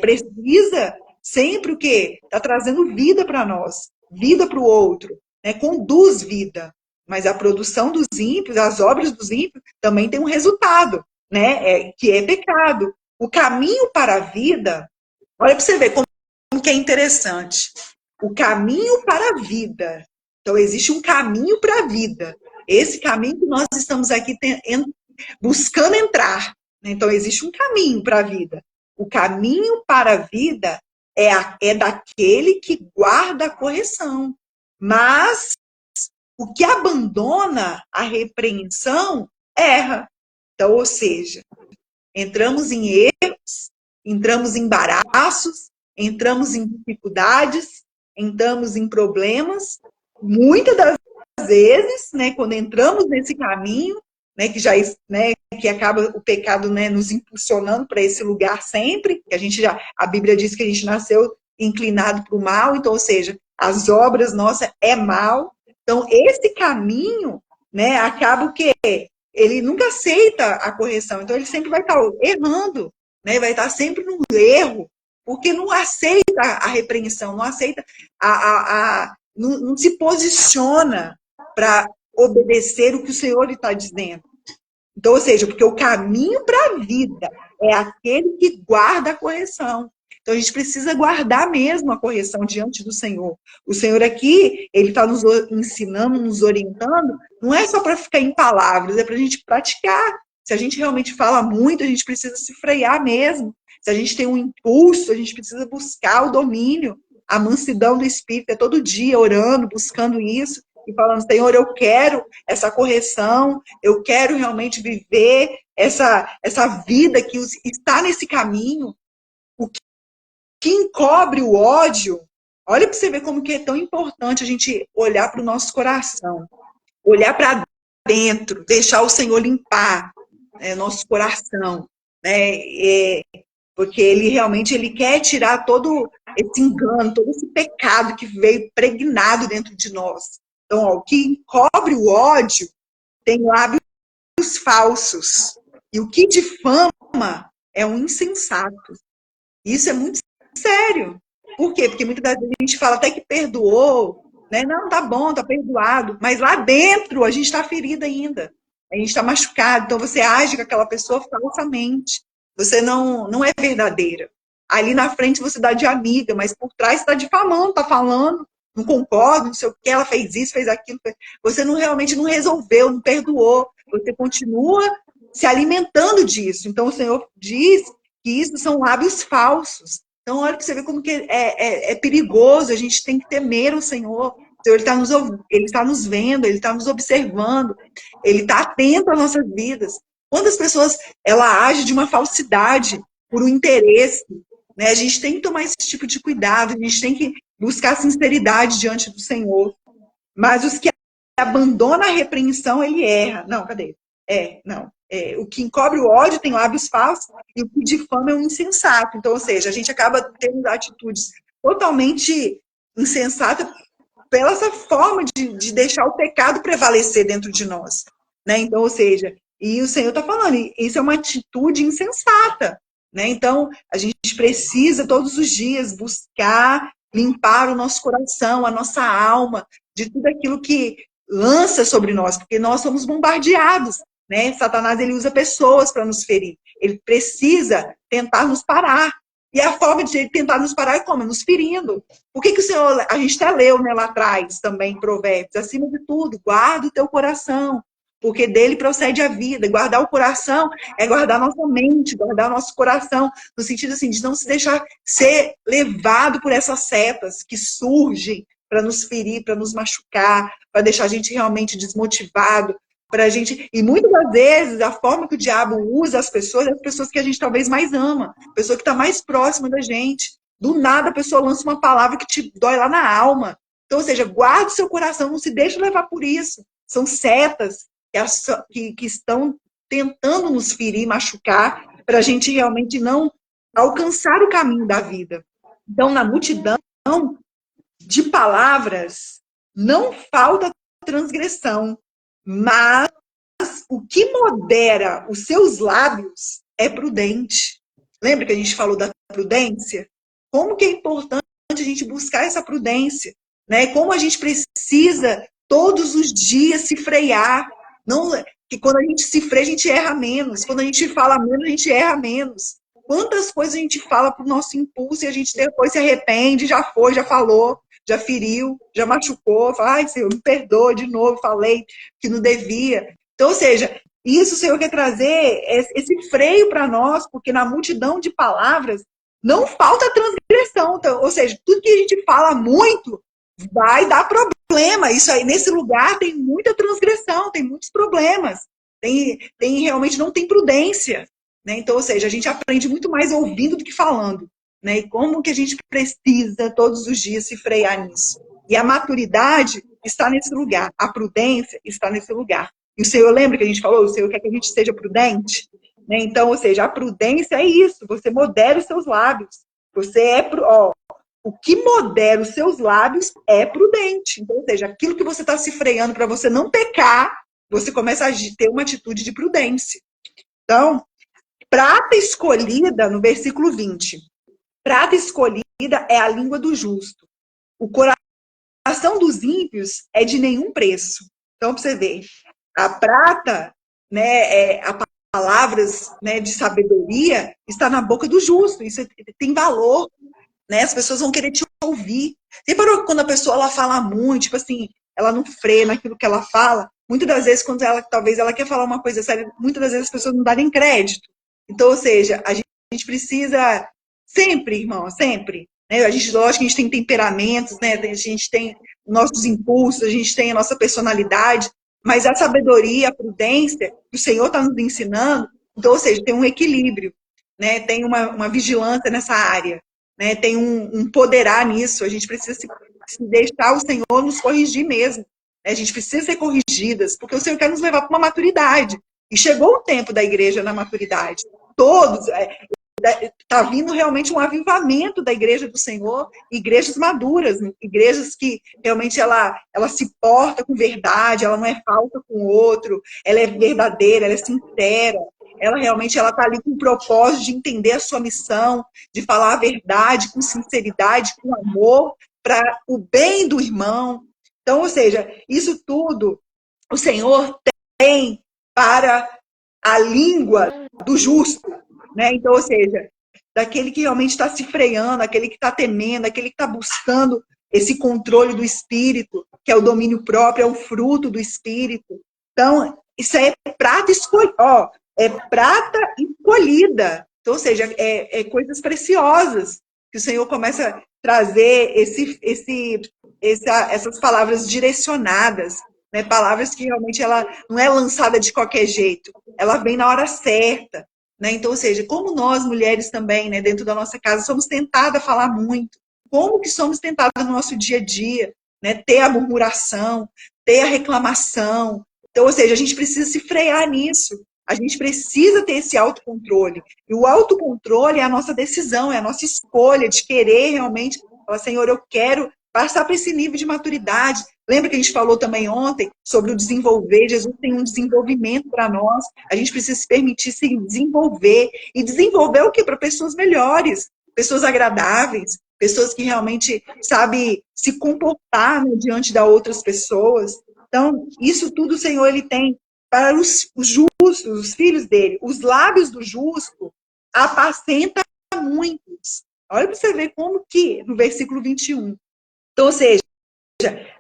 precisa sempre o quê? Está trazendo vida para nós, vida para o outro, né? Conduz vida. Mas a produção dos ímpios, as obras dos ímpios, também tem um resultado, né? Que é pecado. O caminho para a vida, olha para você ver como que é interessante. O caminho para a vida. Então, existe um caminho para a vida. Esse caminho que nós estamos aqui buscando entrar. Então, existe um caminho para a vida. O caminho para a vida é daquele que guarda a correção. Mas o que abandona a repreensão, erra. Então, ou seja, entramos em erros, entramos em embaraços, entramos em dificuldades, entramos em problemas, muitas das vezes, né, quando entramos nesse caminho, né, que já, né, que acaba o pecado, né, nos impulsionando para esse lugar sempre, que a Bíblia diz que a gente nasceu inclinado para o mal, então, ou seja, as obras nossas é mal. Então, esse caminho, né, acaba o quê? Ele nunca aceita a correção, então ele sempre vai estar errando, né, vai estar sempre no erro, porque não aceita a repreensão, não aceita, não se posiciona para obedecer o que o Senhor está dizendo. Então, ou seja, porque o caminho para a vida é aquele que guarda a correção. Então, a gente precisa guardar mesmo a correção diante do Senhor. O Senhor aqui, Ele está nos ensinando, nos orientando, não é só para ficar em palavras, é para a gente praticar. Se a gente realmente fala muito, a gente precisa se frear mesmo. Se a gente tem um impulso, a gente precisa buscar o domínio, a mansidão do Espírito, é todo dia orando, buscando isso, e falando, Senhor, eu quero essa correção, eu quero realmente viver essa vida que está nesse caminho. O que encobre o ódio, olha para você ver como que é tão importante a gente olhar para o nosso coração, olhar para dentro, deixar o Senhor limpar nosso coração, né? Porque Ele realmente Ele quer tirar todo esse engano, todo esse pecado que veio pregnado dentro de nós. Então, ó, o que encobre o ódio tem lábios falsos. E o que difama é um insensato. Isso é muito sério. Por quê? Porque muitas vezes a gente fala até que perdoou, né? Não, tá bom, tá perdoado. Mas lá dentro a gente está ferido ainda. A gente está machucado. Então você age com aquela pessoa falsamente. Você não é verdadeira. Ali na frente você dá de amiga, mas por trás você está difamando, está falando, não concordo, não sei o que, ela fez isso, fez aquilo. Você realmente não resolveu, não perdoou. Você continua se alimentando disso. Então o Senhor diz que isso são lábios falsos. Então, olha para você ver como que é perigoso, a gente tem que temer o Senhor. O Senhor ele está nos vendo, Ele está nos observando, Ele está atento às nossas vidas. Quando as pessoas ela age de uma falsidade, por um interesse, né? A gente tem que tomar esse tipo de cuidado, a gente tem que buscar sinceridade diante do Senhor. Mas os que abandonam a repreensão, ele erra. Não, cadê? Não. O que encobre o ódio tem lábios falsos e o que difama é um insensato. Então, ou seja, a gente acaba tendo atitudes totalmente insensatas pela essa forma de deixar o pecado prevalecer dentro de nós. Né? Então, ou seja, e o Senhor está falando, isso é uma atitude insensata. Né? Então, a gente precisa todos os dias buscar limpar o nosso coração, a nossa alma, de tudo aquilo que lança sobre nós, porque nós somos bombardeados. Né? Satanás ele usa pessoas para nos ferir. Ele precisa tentar nos parar. E a forma de ele tentar nos parar é como? Nos ferindo. Por que o Senhor, a gente até leu, né, lá atrás também em Provérbios, acima de tudo, guarda o teu coração, porque dele procede a vida. Guardar o coração é guardar nossa mente, guardar nosso coração, no sentido assim, de não se deixar ser levado por essas setas que surgem para nos ferir, para nos machucar, para deixar a gente realmente desmotivado, para a gente, e muitas das vezes a forma que o diabo usa as pessoas é as pessoas que a gente talvez mais ama, a pessoa que está mais próxima da gente. Do nada a pessoa lança uma palavra que te dói lá na alma. Então, ou seja, guarde o seu coração, não se deixe levar por isso. São setas que estão tentando nos ferir, machucar, para a gente realmente não alcançar o caminho da vida. Então, na multidão de palavras, não falta transgressão, mas o que modera os seus lábios é prudente. Lembra que a gente falou da prudência? Como que é importante a gente buscar essa prudência, né? Como a gente precisa todos os dias se frear. Não, que quando a gente se freia, a gente erra menos. Quando a gente fala menos, a gente erra menos. Quantas coisas a gente fala pro nosso impulso e a gente depois se arrepende, já foi, já falou, já feriu, já machucou, fala, ai, Senhor, me perdoa de novo, falei que não devia. Então, ou seja, isso o Senhor quer trazer esse freio para nós, porque na multidão de palavras não falta transgressão. Então, ou seja, tudo que a gente fala muito vai dar problema. Isso aí, nesse lugar tem muita transgressão, tem muitos problemas. Realmente não tem prudência. Né? Então, ou seja, a gente aprende muito mais ouvindo do que falando. né? E como que a gente precisa todos os dias se frear nisso. E a maturidade está nesse lugar, a prudência está nesse lugar. E o Senhor, lembra que a gente falou, o Senhor quer que a gente seja prudente? Né? Então, ou seja, a prudência é isso, você modera os seus lábios. Você é, o que modera os seus lábios é prudente. Então, ou seja, aquilo que você está se freando para você não pecar, você começa a ter uma atitude de prudência. Então, prata escolhida, no versículo 20. Prata escolhida é a língua do justo. O coração dos ímpios é de nenhum preço. Então, para você ver, a prata, né, a palavras, né, de sabedoria está na boca do justo. Isso tem valor, né? As pessoas vão querer te ouvir. Você parou quando a pessoa ela fala muito, tipo assim, ela não freia naquilo que ela fala. Muitas das vezes, quando talvez ela quer falar uma coisa séria, muitas das vezes as pessoas não dão nem crédito. Então, ou seja, a gente precisa sempre, irmão, sempre. Né? Lógico que a gente tem temperamentos, né? A gente tem nossos impulsos, a gente tem a nossa personalidade, mas a sabedoria, a prudência que o Senhor está nos ensinando, então, ou seja, tem um equilíbrio, né? Tem uma vigilância nessa área, né? Tem um poderar nisso. A gente precisa se deixar o Senhor nos corrigir mesmo. Né? A gente precisa ser corrigidas, porque o Senhor quer nos levar para uma maturidade. E chegou o tempo da igreja na maturidade. Todos, está vindo realmente um avivamento da igreja do Senhor, igrejas maduras, igrejas que realmente ela se porta com verdade, ela não é falsa com o outro, ela é verdadeira, ela é sincera, ela realmente está ali com o propósito de entender a sua missão, de falar a verdade com sinceridade, com amor, para o bem do irmão. Então, ou seja, isso tudo o Senhor tem para a língua do justo. Né? Então, ou seja, daquele que realmente está se freando, aquele que está temendo, aquele que está buscando esse controle do espírito, que é o domínio próprio, é o fruto do espírito. Então, isso é prata escolhida, é prata escolhida. Então, ou seja, coisas preciosas que o Senhor começa a trazer essas palavras direcionadas, né? Palavras que realmente ela não é lançada de qualquer jeito, ela vem na hora certa. Né? Então, ou seja, como nós, mulheres também, né, dentro da nossa casa, somos tentadas a falar muito. Como que somos tentadas no nosso dia a dia, né? Ter a murmuração, ter a reclamação. Então, ou seja, a gente precisa se frear nisso. A gente precisa ter esse autocontrole. E o autocontrole é a nossa decisão, é a nossa escolha de querer realmente falar, Senhor, eu quero passar para esse nível de maturidade. Lembra que a gente falou também ontem sobre o desenvolver? Jesus tem um desenvolvimento para nós. A gente precisa se permitir se desenvolver. E desenvolver o quê? Para pessoas melhores, pessoas agradáveis, pessoas que realmente sabem se comportar, né, diante das outras pessoas. Então, isso tudo o Senhor ele tem para os justos, os filhos dele. Os lábios do justo apacenta muitos. Olha para você ver como que, no versículo 21. Então, ou seja,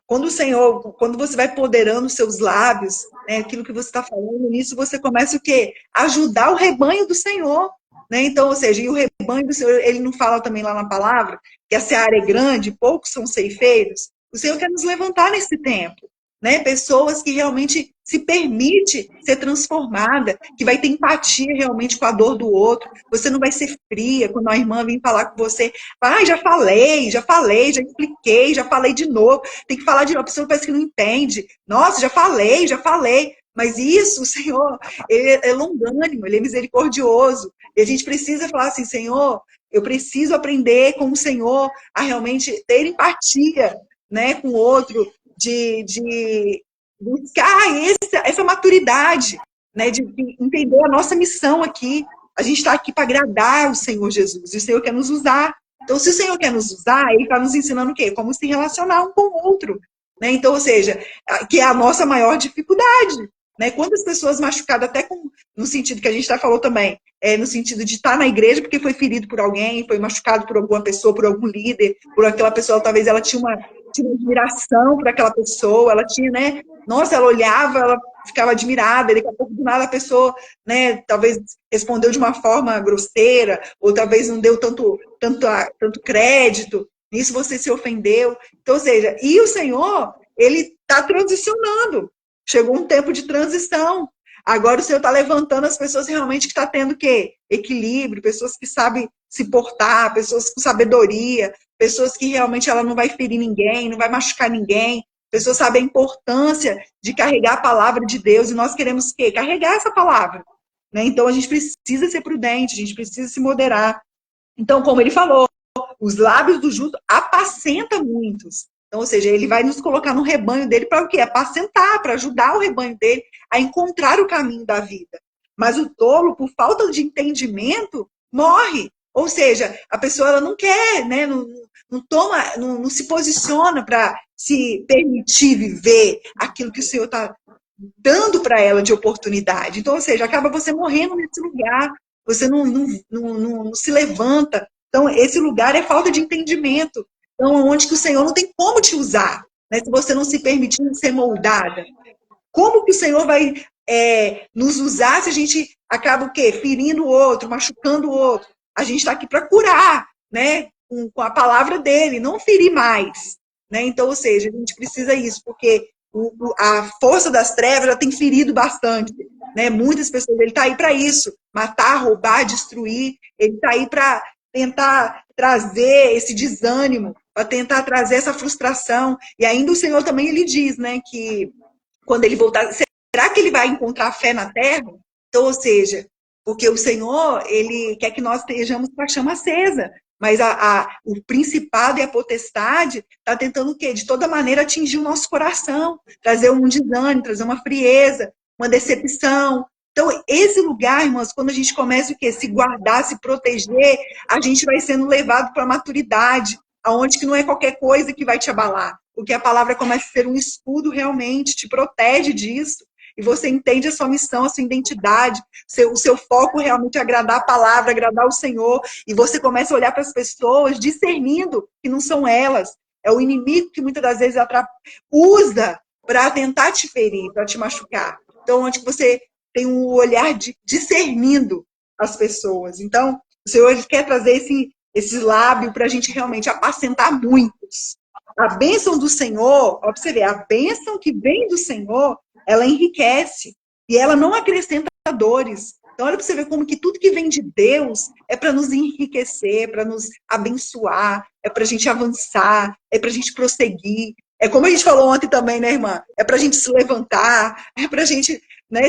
quando o Senhor, quando você vai poderando os seus lábios, né, aquilo que você está falando, nisso você começa o quê? Ajudar o rebanho do Senhor. Né? Então, ou seja, e o rebanho do Senhor, ele não fala também lá na palavra que a seara é grande, poucos são ceifeiros. O Senhor quer nos levantar nesse tempo. Né? Pessoas que realmente se permite ser transformada, que vai ter empatia realmente com a dor do outro. Você não vai ser fria quando a irmã vem falar com você. Já falei, já expliquei, já falei de novo. Tem que falar de novo, a pessoa parece que não entende. Nossa, já falei. Mas isso, o Senhor, ele é longânimo, ele é misericordioso. E a gente precisa falar assim, Senhor, eu preciso aprender com o Senhor a realmente ter empatia, né, com o outro, de buscar essa maturidade, né, de entender a nossa missão aqui. A gente está aqui para agradar o Senhor Jesus, e o Senhor quer nos usar. Então, se o Senhor quer nos usar, Ele está nos ensinando o quê? Como se relacionar um com o outro. Né? Então, ou seja, que é a nossa maior dificuldade. Né? Quantas pessoas machucadas, até no sentido que a gente já falou também, no sentido de estar na igreja porque foi ferido por alguém, foi machucado por alguma pessoa, por algum líder, por aquela pessoa, talvez ela tinha uma admiração por aquela pessoa, ela tinha, né? Nossa, ela olhava, ela ficava admirada, daqui a pouco do nada a pessoa, né, talvez respondeu de uma forma grosseira, ou talvez não deu tanto crédito, nisso você se ofendeu. Então, ou seja, e o Senhor, Ele está transicionando. Chegou um tempo de transição. Agora o Senhor está levantando as pessoas realmente que estão tendo o quê? Equilíbrio, pessoas que sabem se portar, pessoas com sabedoria, pessoas que realmente ela não vai ferir ninguém, não vai machucar ninguém, pessoas sabem a importância de carregar a palavra de Deus, e nós queremos o quê? Carregar essa palavra, né? Então a gente precisa ser prudente, a gente precisa se moderar. Então, como ele falou, os lábios do justo apacenta muitos. Então, ou seja, ele vai nos colocar no rebanho dele para o quê? Apacentar, para ajudar o rebanho dele a encontrar o caminho da vida. Mas o tolo, por falta de entendimento, morre. Ou seja, a pessoa ela não quer, né? Não toma, não se posiciona para se permitir viver aquilo que o Senhor está dando para ela de oportunidade. Então, ou seja, acaba você morrendo nesse lugar, você não se levanta. Então, esse lugar é falta de entendimento. Então, onde que o Senhor não tem como te usar, né? Se você não se permitir ser moldada. Como que o Senhor vai nos usar se a gente acaba o quê? Ferindo o outro, machucando o outro? A gente está aqui para curar, né? Com a palavra dele, não ferir mais. Né? Então, ou seja, a gente precisa isso, porque a força das trevas já tem ferido bastante. Né? Muitas pessoas, ele está aí para isso, matar, roubar, destruir, ele está aí para tentar trazer esse desânimo, para tentar trazer essa frustração. E ainda o Senhor também ele diz, né, que quando ele voltar, será que ele vai encontrar fé na terra? Então, ou seja, porque o Senhor, ele quer que nós estejamos com a chama acesa, mas o principado e a potestade está tentando o quê? De toda maneira atingir o nosso coração, trazer um desânimo, trazer uma frieza, uma decepção. Então, esse lugar, irmãos, quando a gente começa o quê? Se guardar, se proteger, a gente vai sendo levado para a maturidade, aonde que não é qualquer coisa que vai te abalar, porque a palavra começa a ser um escudo realmente, te protege disso, e você entende a sua missão, a sua identidade, o seu foco realmente é agradar a palavra, agradar o Senhor, e você começa a olhar para as pessoas discernindo que não são elas, é o inimigo que muitas das vezes usa para tentar te ferir, para te machucar. Então, onde você tem um olhar discernindo as pessoas. Então, o Senhor ele quer trazer esse lábio para a gente realmente apacentar muitos. A bênção do Senhor, ó, pra você ver, a bênção que vem do Senhor, ela enriquece e ela não acrescenta dores. Então, olha para você ver como que tudo que vem de Deus é para nos enriquecer, para nos abençoar, é para a gente avançar, é para a gente prosseguir. É como a gente falou ontem também, né, irmã? É para a gente se levantar, é para a gente, né,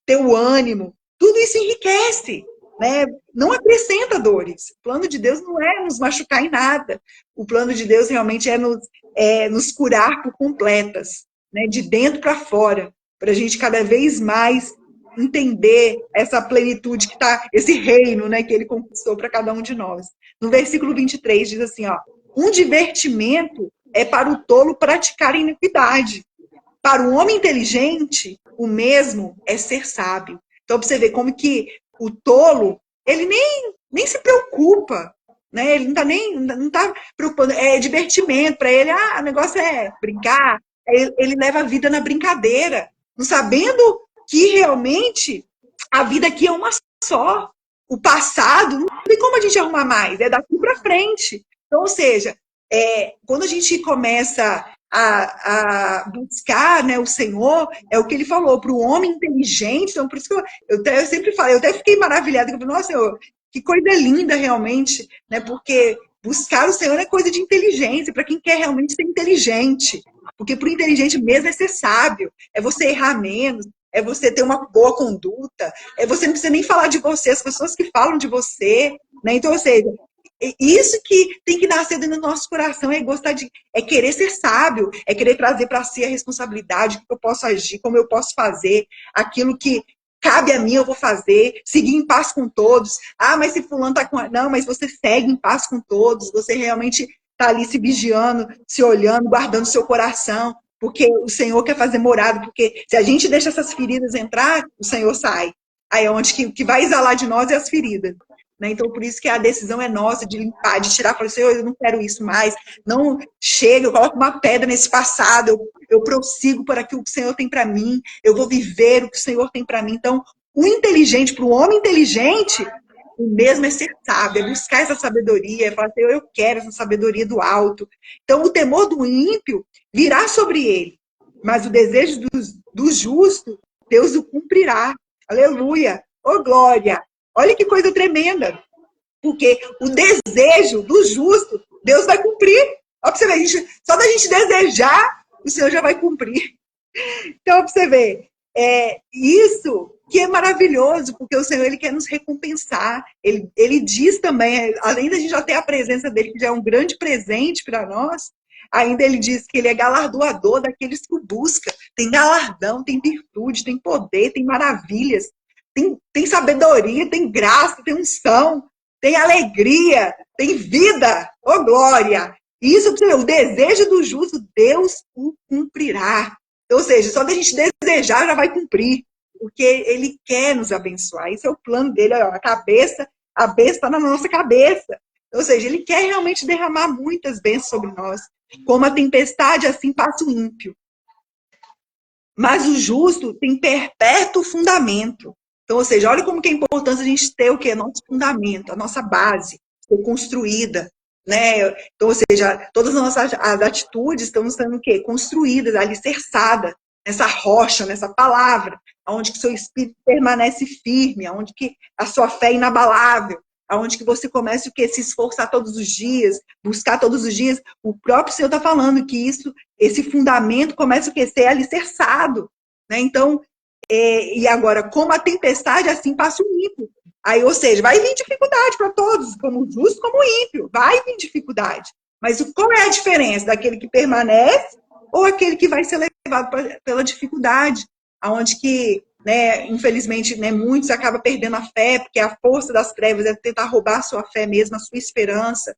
ter o ânimo. Tudo isso enriquece. Né? Não acrescenta dores. O plano de Deus não é nos machucar em nada. O plano de Deus realmente é nos curar por completas, né? De dentro para fora, para a gente cada vez mais entender essa plenitude que está, esse reino, né, que ele conquistou para cada um de nós. No versículo 23 diz assim, ó, um divertimento é para o tolo praticar iniquidade. Para o homem inteligente, o mesmo é ser sábio. Então, para você ver como que o tolo, ele nem se preocupa, né? Ele não tá preocupando, é divertimento para ele, o negócio é brincar, ele leva a vida na brincadeira, não sabendo que realmente a vida aqui é uma só. O passado, não tem como a gente arrumar mais, é daqui para frente. Então, ou seja, quando a gente começa a buscar, né, o Senhor, é o que ele falou, para o homem inteligente, então por isso que eu sempre falo, eu até fiquei maravilhada, eu falei, nossa, Senhor, que coisa linda realmente, né, porque buscar o Senhor é coisa de inteligência, para quem quer realmente ser inteligente, porque para o inteligente mesmo é ser sábio, é você errar menos, é você ter uma boa conduta, você não precisa nem falar de você, as pessoas que falam de você, né, então, ou seja, isso que tem que nascer dentro do nosso coração, é querer ser sábio, é querer trazer para si a responsabilidade, como eu posso agir, como eu posso fazer, aquilo que cabe a mim eu vou fazer, seguir em paz com todos. Mas se fulano tá com... Não, mas você segue em paz com todos, você realmente tá ali se vigiando, se olhando, guardando seu coração, porque o Senhor quer fazer morada, porque se a gente deixa essas feridas entrar, o Senhor sai. Aí é onde que vai exalar de nós é as feridas. Né? Então, por isso que a decisão é nossa de limpar, de tirar, falar assim, eu não quero isso mais, não chega, eu coloco uma pedra nesse passado, eu prossigo por aquilo que o Senhor tem para mim, eu vou viver o que o Senhor tem para mim. Então, o inteligente, para o homem inteligente, o mesmo é ser sábio, é buscar essa sabedoria, é falar assim, eu quero essa sabedoria do alto. Então, o temor do ímpio virá sobre ele, mas o desejo do justo, Deus o cumprirá. Aleluia! Ô, glória! Olha que coisa tremenda. Porque o desejo do justo, Deus vai cumprir. Olha pra você ver, só da gente desejar, o Senhor já vai cumprir. Então, para você ver, isso que é maravilhoso, porque o Senhor ele quer nos recompensar. Ele diz também, além da gente já ter a presença dele, que já é um grande presente para nós, ainda ele diz que ele é galardoador daqueles que o buscam. Tem galardão, tem virtude, tem poder, tem maravilhas, tem sabedoria, tem graça, tem unção, tem alegria, tem vida, ô glória. Isso, para você ver, o desejo do justo, Deus o cumprirá. Ou seja, só da gente desejar já vai cumprir, porque ele quer nos abençoar. Esse é o plano dele, ó, a bênção está na nossa cabeça. Ou seja, ele quer realmente derramar muitas bênçãos sobre nós. Como a tempestade, assim passa o ímpio. Mas o justo tem perpétuo fundamento. Então, ou seja, olha como que é importante a gente ter o quê? Nosso fundamento, a nossa base, ser construída. Né? Então, ou seja, todas as nossas atitudes estão sendo o quê? Construídas, alicerçadas nessa rocha, nessa palavra, onde que seu espírito permanece firme, onde que a sua fé é inabalável, onde que você começa o quê? Se esforçar todos os dias, buscar todos os dias. O próprio Senhor está falando que isso, esse fundamento começa o quê? Ser alicerçado. Né? Então, e agora, como a tempestade, assim passa o ímpio. Aí, ou seja, vai vir dificuldade para todos, como justo, como ímpio. Vai vir dificuldade. Mas qual é a diferença daquele que permanece ou aquele que vai ser levado pela dificuldade? Onde que, né, infelizmente, né, muitos acabam perdendo a fé, porque a força das trevas é tentar roubar a sua fé mesmo, a sua esperança,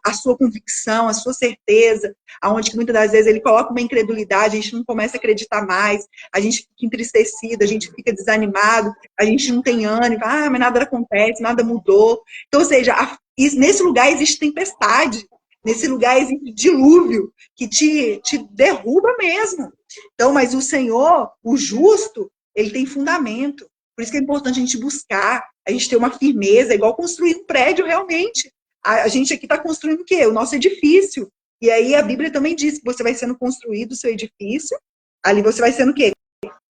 a sua convicção, a sua certeza, aonde que muitas das vezes ele coloca uma incredulidade, a gente não começa a acreditar mais, a gente fica entristecido, a gente fica desanimado, a gente não tem ânimo, mas nada acontece, nada mudou. Então, ou seja, nesse lugar existe tempestade, nesse lugar existe dilúvio, que te derruba mesmo. Então, mas o Senhor, o justo, ele tem fundamento. Por isso que é importante a gente buscar, a gente ter uma firmeza, igual construir um prédio realmente. A gente aqui está construindo o quê? O nosso edifício. E aí a Bíblia também diz que você vai sendo construído o seu edifício, ali você vai sendo o quê?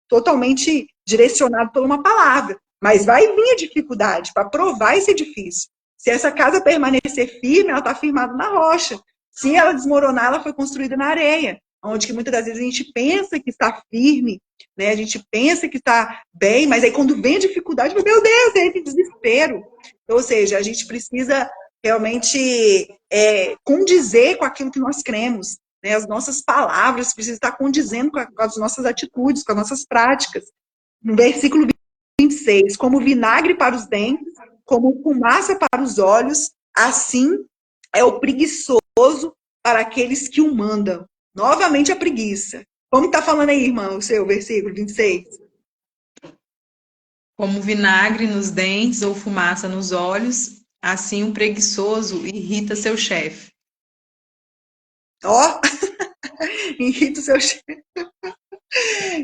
Totalmente direcionado por uma palavra. Mas vai vir a dificuldade para provar esse edifício. Se essa casa permanecer firme, ela está firmada na rocha. Se ela desmoronar, ela foi construída na areia. Onde que muitas das vezes a gente pensa que está firme, né? A gente pensa que está bem, mas aí quando vem a dificuldade, meu Deus, é esse desespero. Então, ou seja, a gente precisa realmente condizer com aquilo que nós cremos. Né? As nossas palavras precisam estar condizendo com as nossas atitudes, com as nossas práticas. No versículo 26, como vinagre para os dentes, como fumaça para os olhos, assim é o preguiçoso para aqueles que o mandam. Novamente a preguiça. Como está falando aí, irmão, o seu versículo 26? Como vinagre nos dentes ou fumaça nos olhos, assim o preguiçoso irrita seu chefe. Ó, irrita o seu chefe.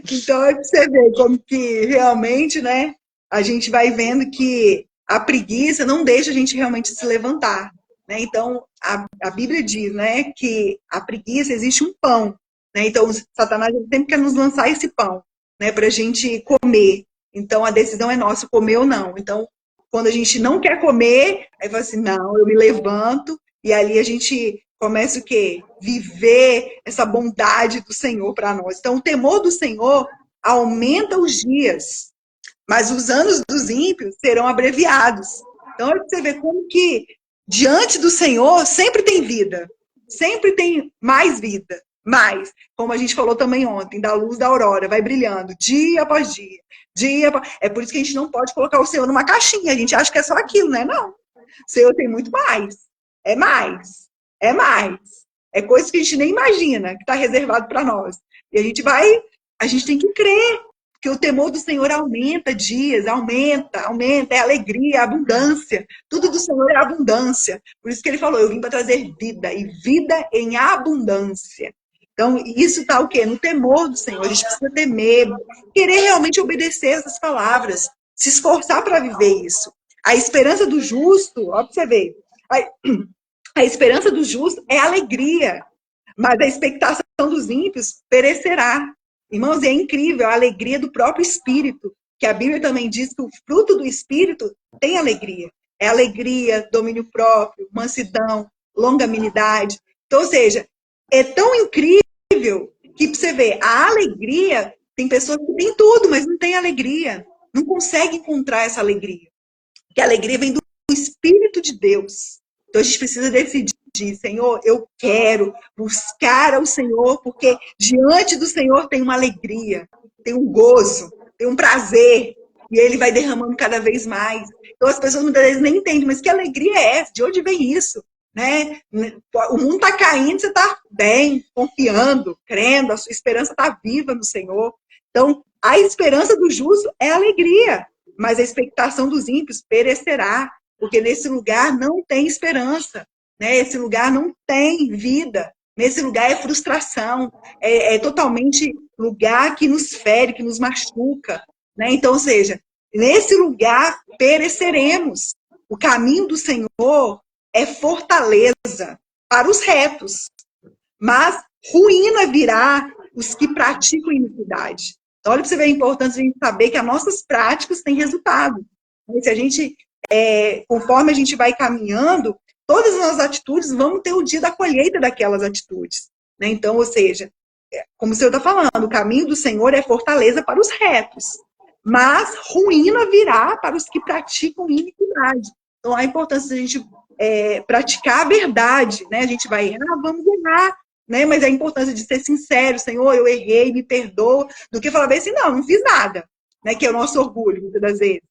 Então, é para você ver como que realmente, né, a gente vai vendo que a preguiça não deixa a gente realmente se levantar. Né? Então, a Bíblia diz, né, que a preguiça existe um pão. Né? Então, Satanás sempre quer nos lançar esse pão, né, para a gente comer. Então, a decisão é nossa, comer ou não. Então, quando a gente não quer comer, aí fala assim, não, eu me levanto, e ali a gente começa o quê? Viver essa bondade do Senhor para nós. Então, o temor do Senhor aumenta os dias, mas os anos dos ímpios serão abreviados. Então, você vê como que diante do Senhor sempre tem vida, sempre tem mais vida, mais. Como a gente falou também ontem, da luz da aurora, vai brilhando dia após dia, dia após... É por isso que a gente não pode colocar o Senhor numa caixinha, a gente acha que é só aquilo, né? Não. O Senhor tem muito mais, é mais, é mais. É coisa que a gente nem imagina que está reservado para nós. E a gente tem que crer, porque o temor do Senhor aumenta dias, aumenta, é alegria, é abundância. Tudo do Senhor é abundância. Por isso que ele falou, eu vim para trazer vida, e vida em abundância. Então, isso está o quê? No temor do Senhor. A gente precisa temer, querer realmente obedecer essas palavras, se esforçar para viver isso. A esperança do justo, ó, para você ver, a esperança do justo é alegria, mas a expectação dos ímpios perecerá. Irmãos, é incrível a alegria do próprio Espírito, que a Bíblia também diz que o fruto do Espírito tem alegria. é alegria, domínio próprio, mansidão, longanimidade. Então, ou seja, é tão incrível que pra você ver, a alegria, tem pessoas que têm tudo, mas não têm alegria. Não consegue encontrar essa alegria. Porque a alegria vem do Espírito de Deus. Então a gente precisa decidir, Senhor, eu quero buscar ao Senhor, porque diante do Senhor tem uma alegria, tem um gozo, tem um prazer, e Ele vai derramando cada vez mais. Então as pessoas muitas vezes nem entendem, mas que alegria é essa? De onde vem isso? Né? O mundo está caindo, você está bem, confiando, crendo, a sua esperança está viva no Senhor. Então, a esperança do justo é alegria, mas a expectação dos ímpios perecerá, porque nesse lugar não tem esperança, né? Esse lugar não tem vida, nesse lugar é frustração, é totalmente lugar que nos fere, que nos machuca, né? Então, ou seja, nesse lugar pereceremos. O caminho do Senhor é fortaleza para os retos, mas ruína virá os que praticam iniquidade. Então, olha para você ver a importância de a gente saber que as nossas práticas têm resultado. Se a gente, conforme a gente vai caminhando, todas as nossas atitudes vão ter o dia da colheita daquelas atitudes. Né? Então, ou seja, como o Senhor está falando, o caminho do Senhor é fortaleza para os retos, mas ruína virá para os que praticam iniquidade. Então, a importância de a gente praticar a verdade, né? A gente vai errar, vamos errar, né? Mas a importância de ser sincero, Senhor, eu errei, me perdoa, do que falar bem assim, não fiz nada, né? Que é o nosso orgulho, muitas das vezes,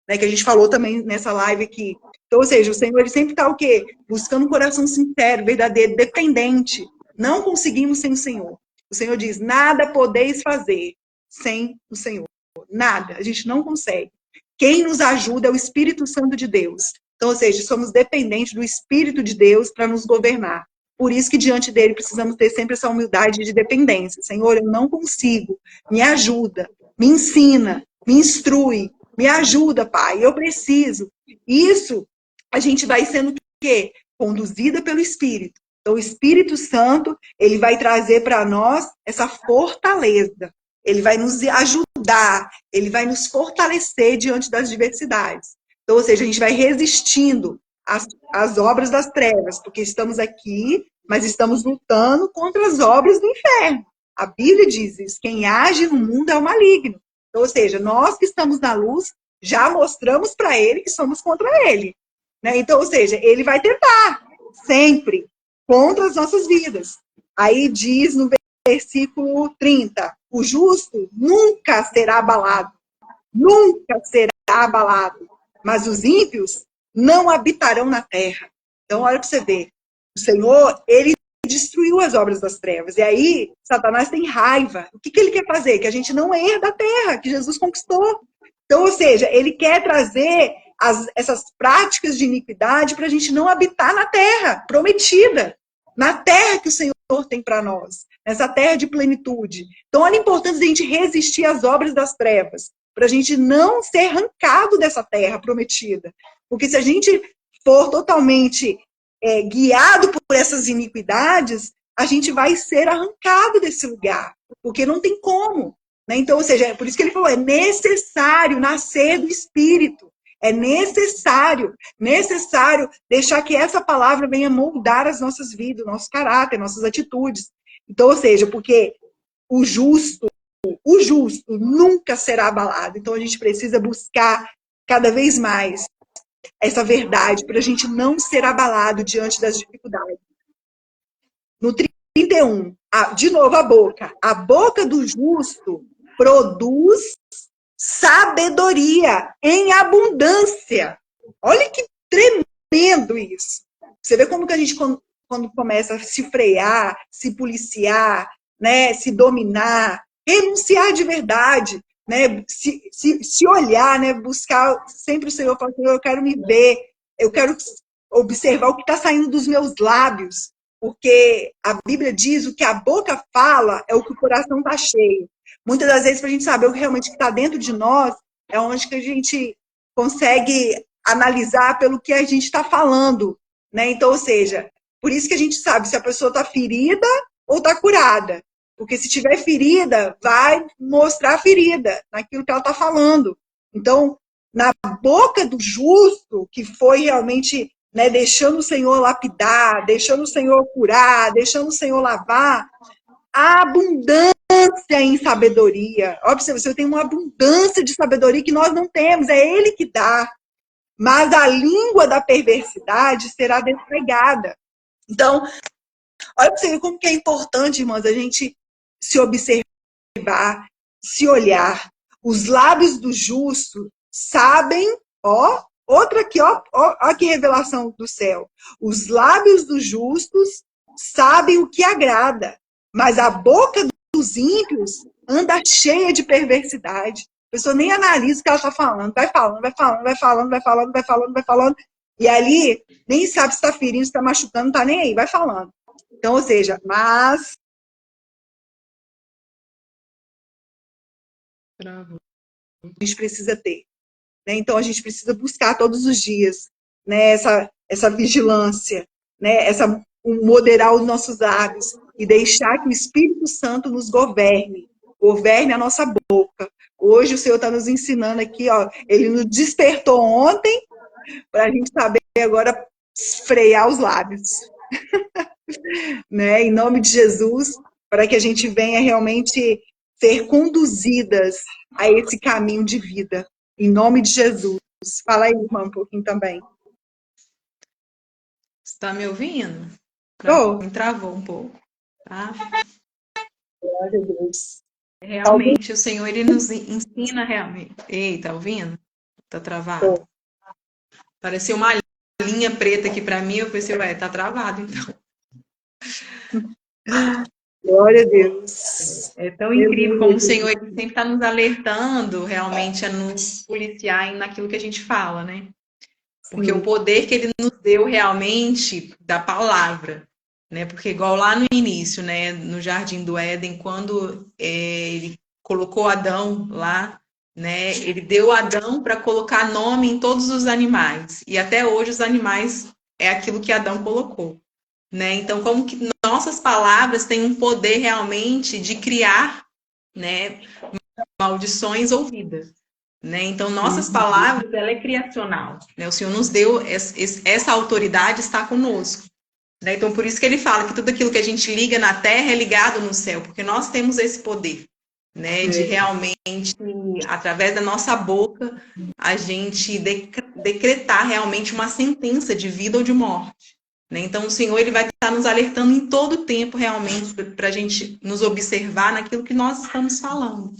né? Que a gente falou também nessa live aqui. Então, ou seja, o Senhor, ele sempre está o quê? Buscando um coração sincero, verdadeiro, dependente. Não conseguimos sem o Senhor. O Senhor diz, nada podeis fazer sem o Senhor. Nada, a gente não consegue. Quem nos ajuda é o Espírito Santo de Deus. Então, ou seja, somos dependentes do Espírito de Deus para nos governar. Por isso que diante dele precisamos ter sempre essa humildade de dependência. Senhor, eu não consigo, me ajuda, me ensina, me instrui, me ajuda, Pai, eu preciso. Isso a gente vai sendo o quê? Conduzida pelo Espírito. Então, o Espírito Santo, ele vai trazer para nós essa fortaleza. Ele vai nos ajudar, ele vai nos fortalecer diante das diversidades. Então, ou seja, a gente vai resistindo às obras das trevas, porque estamos aqui, mas estamos lutando contra as obras do inferno. A Bíblia diz isso, quem age no mundo é o maligno. Então, ou seja, nós que estamos na luz, já mostramos para ele que somos contra ele. Né? Então, ou seja, ele vai tentar, sempre, contra as nossas vidas. Aí diz no versículo 30, o justo nunca será abalado, nunca será abalado, mas os ímpios não habitarão na terra. Então, olha para você ver, o Senhor, ele destruiu as obras das trevas, e aí Satanás tem raiva. O que ele quer fazer? Que a gente não herda a terra, que Jesus conquistou. Então, ou seja, ele quer trazer essas práticas de iniquidade para a gente não habitar na terra prometida, na terra que o Senhor tem para nós, nessa terra de plenitude. Então, olha a importância de a gente resistir às obras das trevas, para a gente não ser arrancado dessa terra prometida. Porque se a gente for totalmente guiado por essas iniquidades, a gente vai ser arrancado desse lugar, porque não tem como. Né? Então, ou seja, é por isso que ele falou, é necessário nascer do Espírito. É necessário deixar que essa palavra venha moldar as nossas vidas, nosso caráter, nossas atitudes. Então, ou seja, porque o justo nunca será abalado. Então, a gente precisa buscar cada vez mais essa verdade para a gente não ser abalado diante das dificuldades. No 31, de novo a boca. A boca do justo produz sabedoria em abundância. Olha que tremendo isso. Você vê como que a gente, quando começa a se frear, se policiar, né, se dominar, renunciar de verdade, né, se olhar, né, buscar sempre o Senhor, falar, Senhor, eu quero me ver, eu quero observar o que está saindo dos meus lábios, porque a Bíblia diz o que a boca fala é o que o coração está cheio. Muitas das vezes, para a gente saber o que realmente está dentro de nós, é onde que a gente consegue analisar pelo que a gente está falando. Né? Então, ou seja, por isso que a gente sabe se a pessoa está ferida ou está curada. Porque se tiver ferida, vai mostrar a ferida naquilo que ela está falando. Então, na boca do justo, que foi realmente, né, deixando o Senhor lapidar, deixando o Senhor curar, deixando o Senhor lavar, a abundância em sabedoria. Óbvio, você tem uma abundância de sabedoria que nós não temos, é Ele que dá. Mas a língua da perversidade será despregada. Então, olha para você ver como que é importante, irmãs, a gente se observar, se olhar. Os lábios do justo sabem, ó, outra aqui, ó que revelação do céu. Os lábios dos justos sabem o que agrada, mas a boca dos ímpios anda cheia de perversidade. A pessoa nem analisa o que ela está falando, vai falando, vai falando, vai falando, vai falando, vai falando, vai falando, e ali nem sabe se está ferindo, se está machucando, não está nem aí, vai falando. Então, ou seja, mas a gente precisa ter. Né? Então, a gente precisa buscar todos os dias, né? essa vigilância, né? Moderar os nossos lábios e deixar que o Espírito Santo nos governe a nossa boca. Hoje o Senhor está nos ensinando aqui, ó, Ele nos despertou ontem para a gente saber agora frear os lábios. Né? Em nome de Jesus, para que a gente venha realmente ser conduzidas a esse caminho de vida. Em nome de Jesus. Fala aí, irmã, um pouquinho também. Você está me ouvindo? Tô. Travou um pouco, tá? Glória a Deus. Realmente, o Senhor, Ele nos ensina realmente. Ei, tá ouvindo? Tá travado? Tô. Pareceu uma linha preta aqui para mim, eu pensei, ué, tá travado, então. Glória a Deus. É tão incrível como o Senhor ele sempre está nos alertando realmente a nos policiar naquilo que a gente fala, né? Porque o poder que Ele nos deu realmente da palavra, né? Porque igual lá no início, né? No Jardim do Éden, quando Ele colocou Adão lá, né? Ele deu Adão para colocar nome em todos os animais. E até hoje os animais é aquilo que Adão colocou. Né? Então, como que nossas palavras têm um poder realmente de criar, né, maldições ou vidas. Né? Então, nossas palavras, ela é criacional. Né? O Senhor nos deu essa autoridade, está conosco. Né? Então, por isso que ele fala que tudo aquilo que a gente liga na terra é ligado no céu, porque nós temos esse poder, né, de realmente, através da nossa boca, a gente decretar realmente uma sentença de vida ou de morte. Né? Então, o Senhor ele vai estar nos alertando em todo o tempo, realmente, para a gente nos observar naquilo que nós estamos falando.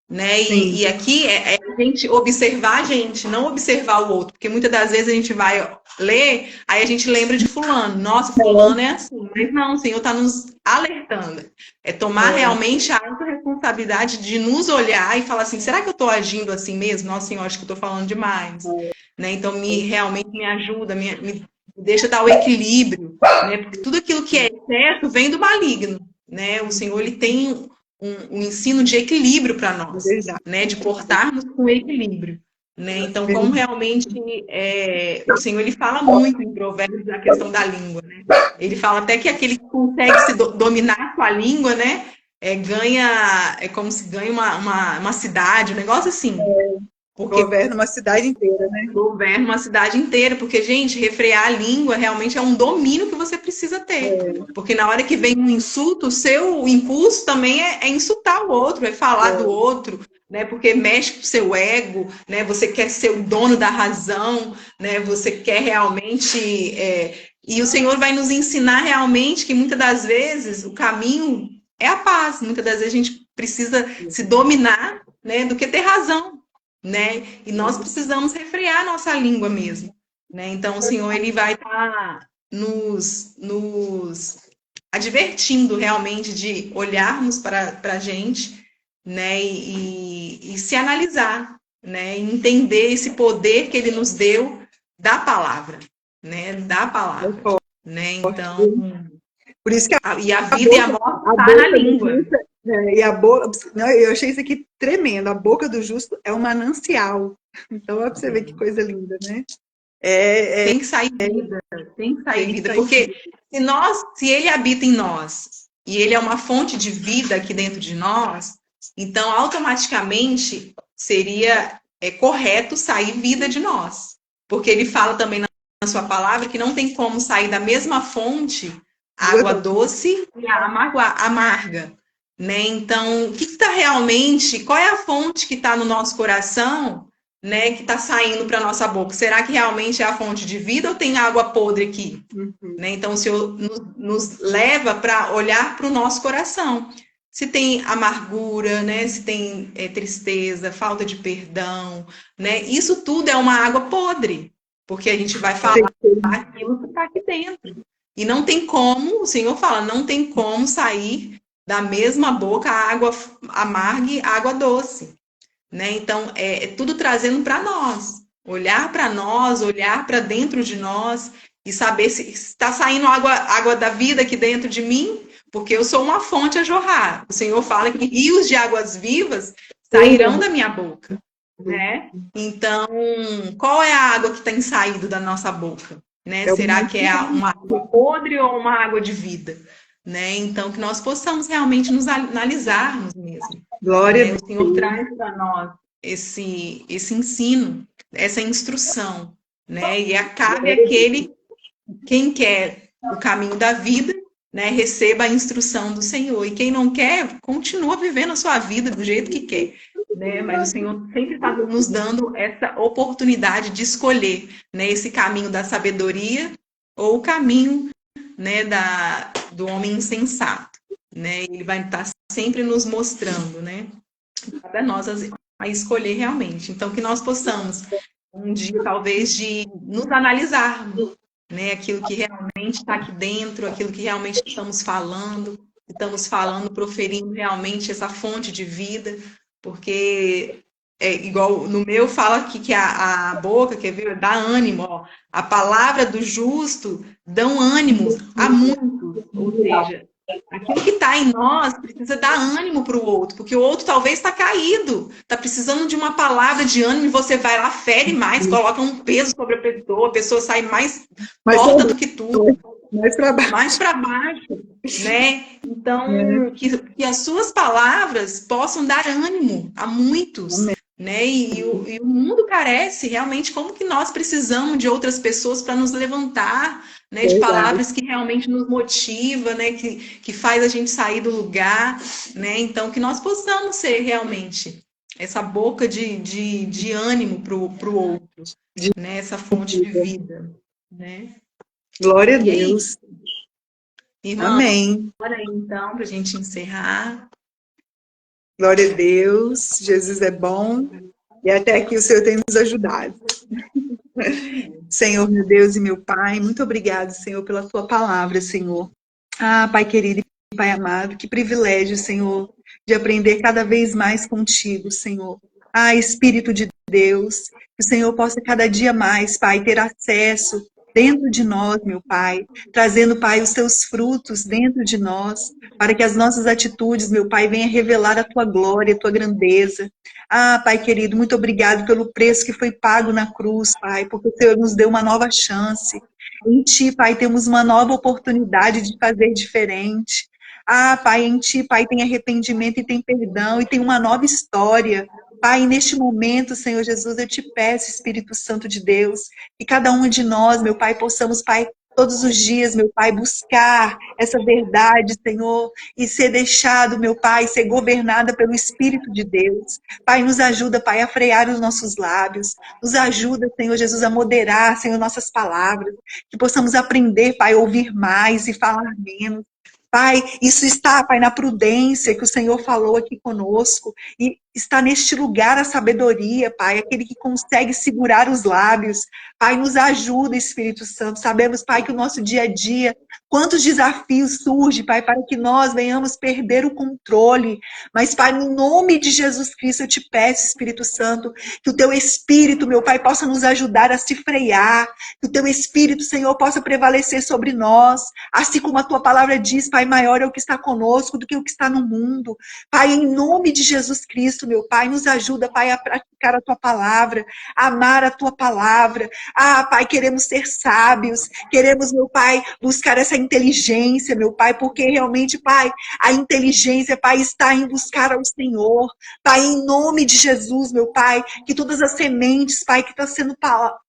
Né? E aqui é a gente observar a gente, não observar o outro, porque muitas das vezes a gente vai ler, aí a gente lembra de fulano, nossa, fulano é assim, mas não, o Senhor está nos alertando, é tomar realmente a autorresponsabilidade de nos olhar e falar assim, será que eu estou agindo assim mesmo? Nossa Senhora, acho que eu estou falando demais, né? Então realmente me ajuda, me deixa dar o equilíbrio, né? Porque tudo aquilo que é excesso vem do maligno, né? O Senhor ele tem um ensino de equilíbrio para nós, né? De portarmos com equilíbrio, né? Então, como realmente o Senhor ele fala muito em Provérbios da questão da língua, né? Ele fala até que aquele que consegue se dominar com a língua, né? Ganha, é como se ganha uma cidade, um negócio assim. Porque governa uma cidade inteira, né? Governa uma cidade inteira, porque, gente, refrear a língua realmente é um domínio que você precisa ter. Porque na hora que vem um insulto, o seu impulso também é insultar o outro, é falar do outro, né? Porque mexe com o seu ego, né? Você quer ser o dono da razão, né? Você quer realmente... E o Senhor vai nos ensinar realmente que muitas das vezes o caminho é a paz. Muitas das vezes a gente precisa se dominar, né? Do que ter razão. Né? E nós precisamos refrear a nossa língua mesmo, né? Então o Senhor ele vai estar nos advertindo realmente de olharmos para a gente, né? E se analisar, né? E entender esse poder que Ele nos deu da palavra, né? Da palavra, né? Então por isso que a vida e a morte está na língua. E a boca, eu achei isso aqui tremendo. A boca do justo é um manancial. Então, é para você ver que coisa linda, né? Tem que sair vida, tem que sair vida. Porque se ele habita em nós e ele é uma fonte de vida aqui dentro de nós, então automaticamente seria correto sair vida de nós. Porque ele fala também na sua palavra que não tem como sair da mesma fonte água doce e a amarga. Né? Então, o que está realmente, qual é a fonte que está no nosso coração, né, que está saindo para a nossa boca? Será que realmente é a fonte de vida ou tem água podre aqui? Né? Então, o Senhor nos leva para olhar para o nosso coração. Se tem amargura, né? Se tem tristeza, falta de perdão, né? Isso tudo é uma água podre, porque a gente vai falar aquilo que está aqui dentro. E não tem como, o Senhor fala, não tem como sair da mesma boca a água amarga e a água doce. Né? Então, é tudo trazendo para nós. Olhar para nós, olhar para dentro de nós e saber se está saindo água da vida aqui dentro de mim, porque eu sou uma fonte a jorrar. O Senhor fala que rios de águas vivas sairão da minha boca. Né? Então, qual é a água que tem saído da nossa boca? Né? Será que é uma água podre ou uma água de vida? Né? Então, que nós possamos realmente nos analisarmos mesmo. Glória, né? O Senhor traz para nós esse ensino, essa instrução. Né? E cabe aquele, quem quer o caminho da vida, né, receba a instrução do Senhor. E quem não quer, continua vivendo a sua vida do jeito que quer. Né? Mas o Senhor sempre está nos dando essa oportunidade de escolher, né, esse caminho da sabedoria ou o caminho, né, do homem insensato. Né? Ele vai estar sempre nos mostrando, né, para nós a escolher realmente. Então, que nós possamos, um dia, talvez, de nos analisarmos, né, aquilo que realmente está aqui dentro, aquilo que realmente estamos falando, proferindo realmente essa fonte de vida, porque igual no meu fala aqui que a boca, quer ver, dá ânimo, ó. A palavra do justo dão ânimo a muitos, ou seja, aquilo que está em nós precisa dar ânimo para o outro, porque o outro talvez está caído, está precisando de uma palavra de ânimo e você vai lá, fere mais, coloca um peso sobre a pessoa sai mais torta do que tudo. Mais para baixo, né? Então, que as suas palavras possam dar ânimo a muitos, né? E o mundo carece realmente, como que nós precisamos de outras pessoas para nos levantar, né? De palavras que realmente nos motiva, né? Que faz a gente sair do lugar, né? Então, que nós possamos ser realmente essa boca de ânimo para o outro, né? Essa fonte de vida, né? Glória a Deus. Irmão, amém. Bora aí, então, para a gente encerrar. Glória a Deus. Jesus é bom. E até aqui o Senhor tem nos ajudado. Senhor, meu Deus e meu Pai, muito obrigado, Senhor, pela tua palavra, Senhor. Ah, Pai querido e Pai amado, que privilégio, Senhor, de aprender cada vez mais contigo, Senhor. Ah, Espírito de Deus, que o Senhor possa cada dia mais, Pai, ter acesso dentro de nós, meu Pai, trazendo, Pai, os teus frutos dentro de nós, para que as nossas atitudes, meu Pai, venham revelar a tua glória, a tua grandeza. Ah, Pai querido, muito obrigado pelo preço que foi pago na cruz, Pai, porque o Senhor nos deu uma nova chance. Em Ti, Pai, temos uma nova oportunidade de fazer diferente. Ah, Pai, em Ti, Pai, tem arrependimento e tem perdão e tem uma nova história. Pai, neste momento, Senhor Jesus, eu te peço, Espírito Santo de Deus, que cada um de nós, meu Pai, possamos, Pai, todos os dias, meu Pai, buscar essa verdade, Senhor, e ser deixado, meu Pai, ser governada pelo Espírito de Deus. Pai, nos ajuda, Pai, a frear os nossos lábios, nos ajuda, Senhor Jesus, a moderar, Senhor, nossas palavras, que possamos aprender, Pai, a ouvir mais e falar menos. Pai, isso está, Pai, na prudência que o Senhor falou aqui conosco. E está neste lugar a sabedoria, Pai, aquele que consegue segurar os lábios. Pai, nos ajuda, Espírito Santo. Sabemos, Pai, que o nosso dia a dia, quantos desafios surgem, Pai, para que nós venhamos perder o controle. Mas, Pai, no nome de Jesus Cristo, eu te peço, Espírito Santo, que o Teu Espírito, meu Pai, possa nos ajudar a se frear. Que o Teu Espírito, Senhor, possa prevalecer sobre nós. Assim como a Tua palavra diz, Pai, maior é o que está conosco do que o que está no mundo. Pai, em nome de Jesus Cristo, isso, meu Pai. Nos ajuda, Pai, a praticar a Tua palavra, a amar a Tua palavra. Ah, Pai, queremos ser sábios, queremos, meu Pai, buscar essa inteligência, meu Pai, porque realmente, Pai, a inteligência, Pai, está em buscar ao Senhor. Pai, em nome de Jesus, meu Pai, que todas as sementes, Pai, que está sendo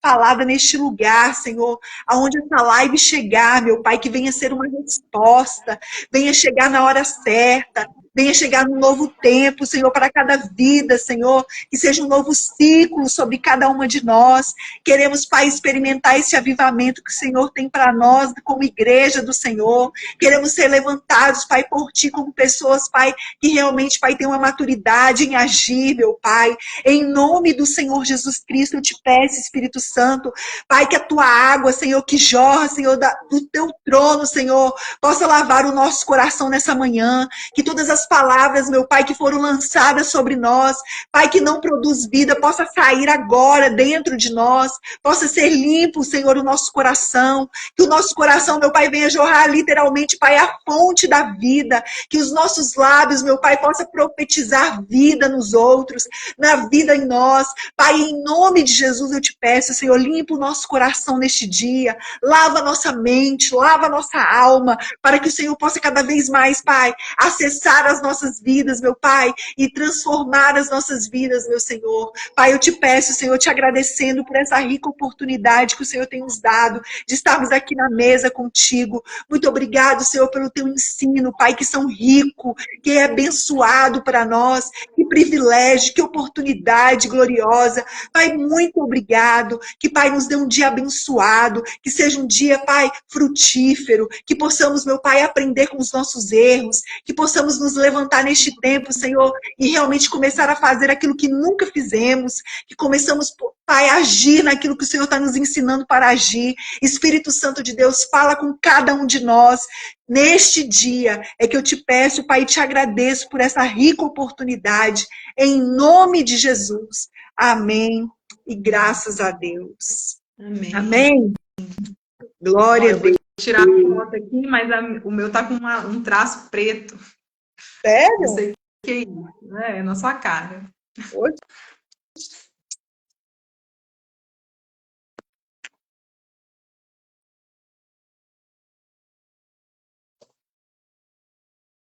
falada neste lugar, Senhor, aonde essa live chegar, meu Pai, que venha ser uma resposta, venha chegar na hora certa, venha chegar num novo tempo, Senhor, para cada vida, Senhor, que seja um novo ciclo sobre cada uma de nós. Queremos, Pai, experimentar esse avivamento que o Senhor tem para nós, como igreja do Senhor. Queremos ser levantados, Pai, por Ti, como pessoas, Pai, que realmente, Pai, tem uma maturidade em agir, meu Pai. Em nome do Senhor Jesus Cristo, eu te peço, Espírito Santo, Pai, que a Tua água, Senhor, que jorra, Senhor, do Teu trono, Senhor, possa lavar o nosso coração nessa manhã. Que todas as palavras, meu Pai, que foram lançadas sobre nós, Pai, que não produz vida, possa sair agora dentro de nós, possa ser limpo, Senhor, o nosso coração, que o nosso coração, meu Pai, venha jorrar literalmente, Pai, a fonte da vida, que os nossos lábios, meu Pai, possa profetizar vida nos outros, na vida em nós. Pai, em nome de Jesus eu te peço, Senhor, limpa o nosso coração neste dia, lava a nossa mente, lava a nossa alma, para que o Senhor possa cada vez mais, Pai, acessar as nossas vidas, meu Pai, e transformar as nossas vidas, meu Senhor. Pai, eu te peço, Senhor, te agradecendo por essa rica oportunidade que o Senhor tem nos dado de estarmos aqui na mesa contigo. Muito obrigado, Senhor, pelo teu ensino, Pai, que são rico, que é abençoado para nós. Que privilégio, que oportunidade gloriosa. Pai, muito obrigado. Que, Pai, nos dê um dia abençoado, que seja um dia, Pai, frutífero, que possamos, meu Pai, aprender com os nossos erros, que possamos nos levantar neste tempo, Senhor, e realmente começar a fazer aquilo que nunca fizemos, que começamos, Pai, a agir naquilo que o Senhor está nos ensinando para agir. Espírito Santo de Deus, fala com cada um de nós. Neste dia é que eu te peço, Pai, e te agradeço por essa rica oportunidade, em nome de Jesus. Amém. E graças a Deus. Amém. Amém. Glória a Deus. Vou tirar a foto aqui, mas o meu tá com um traço preto. Sério? Não sei o que é isso. É na sua cara. Oi?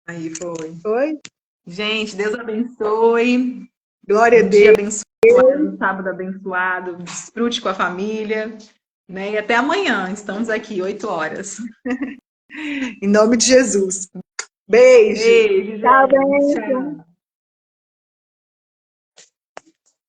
Aí foi. Oi? Gente, Deus abençoe. Glória a Deus. Dia abençoado, um sábado abençoado. Desfrute com a família. Né? E até amanhã. Estamos aqui, 8 horas. Em nome de Jesus. Beijo. Beijo. Tchau, Gente. beijo. Tchau.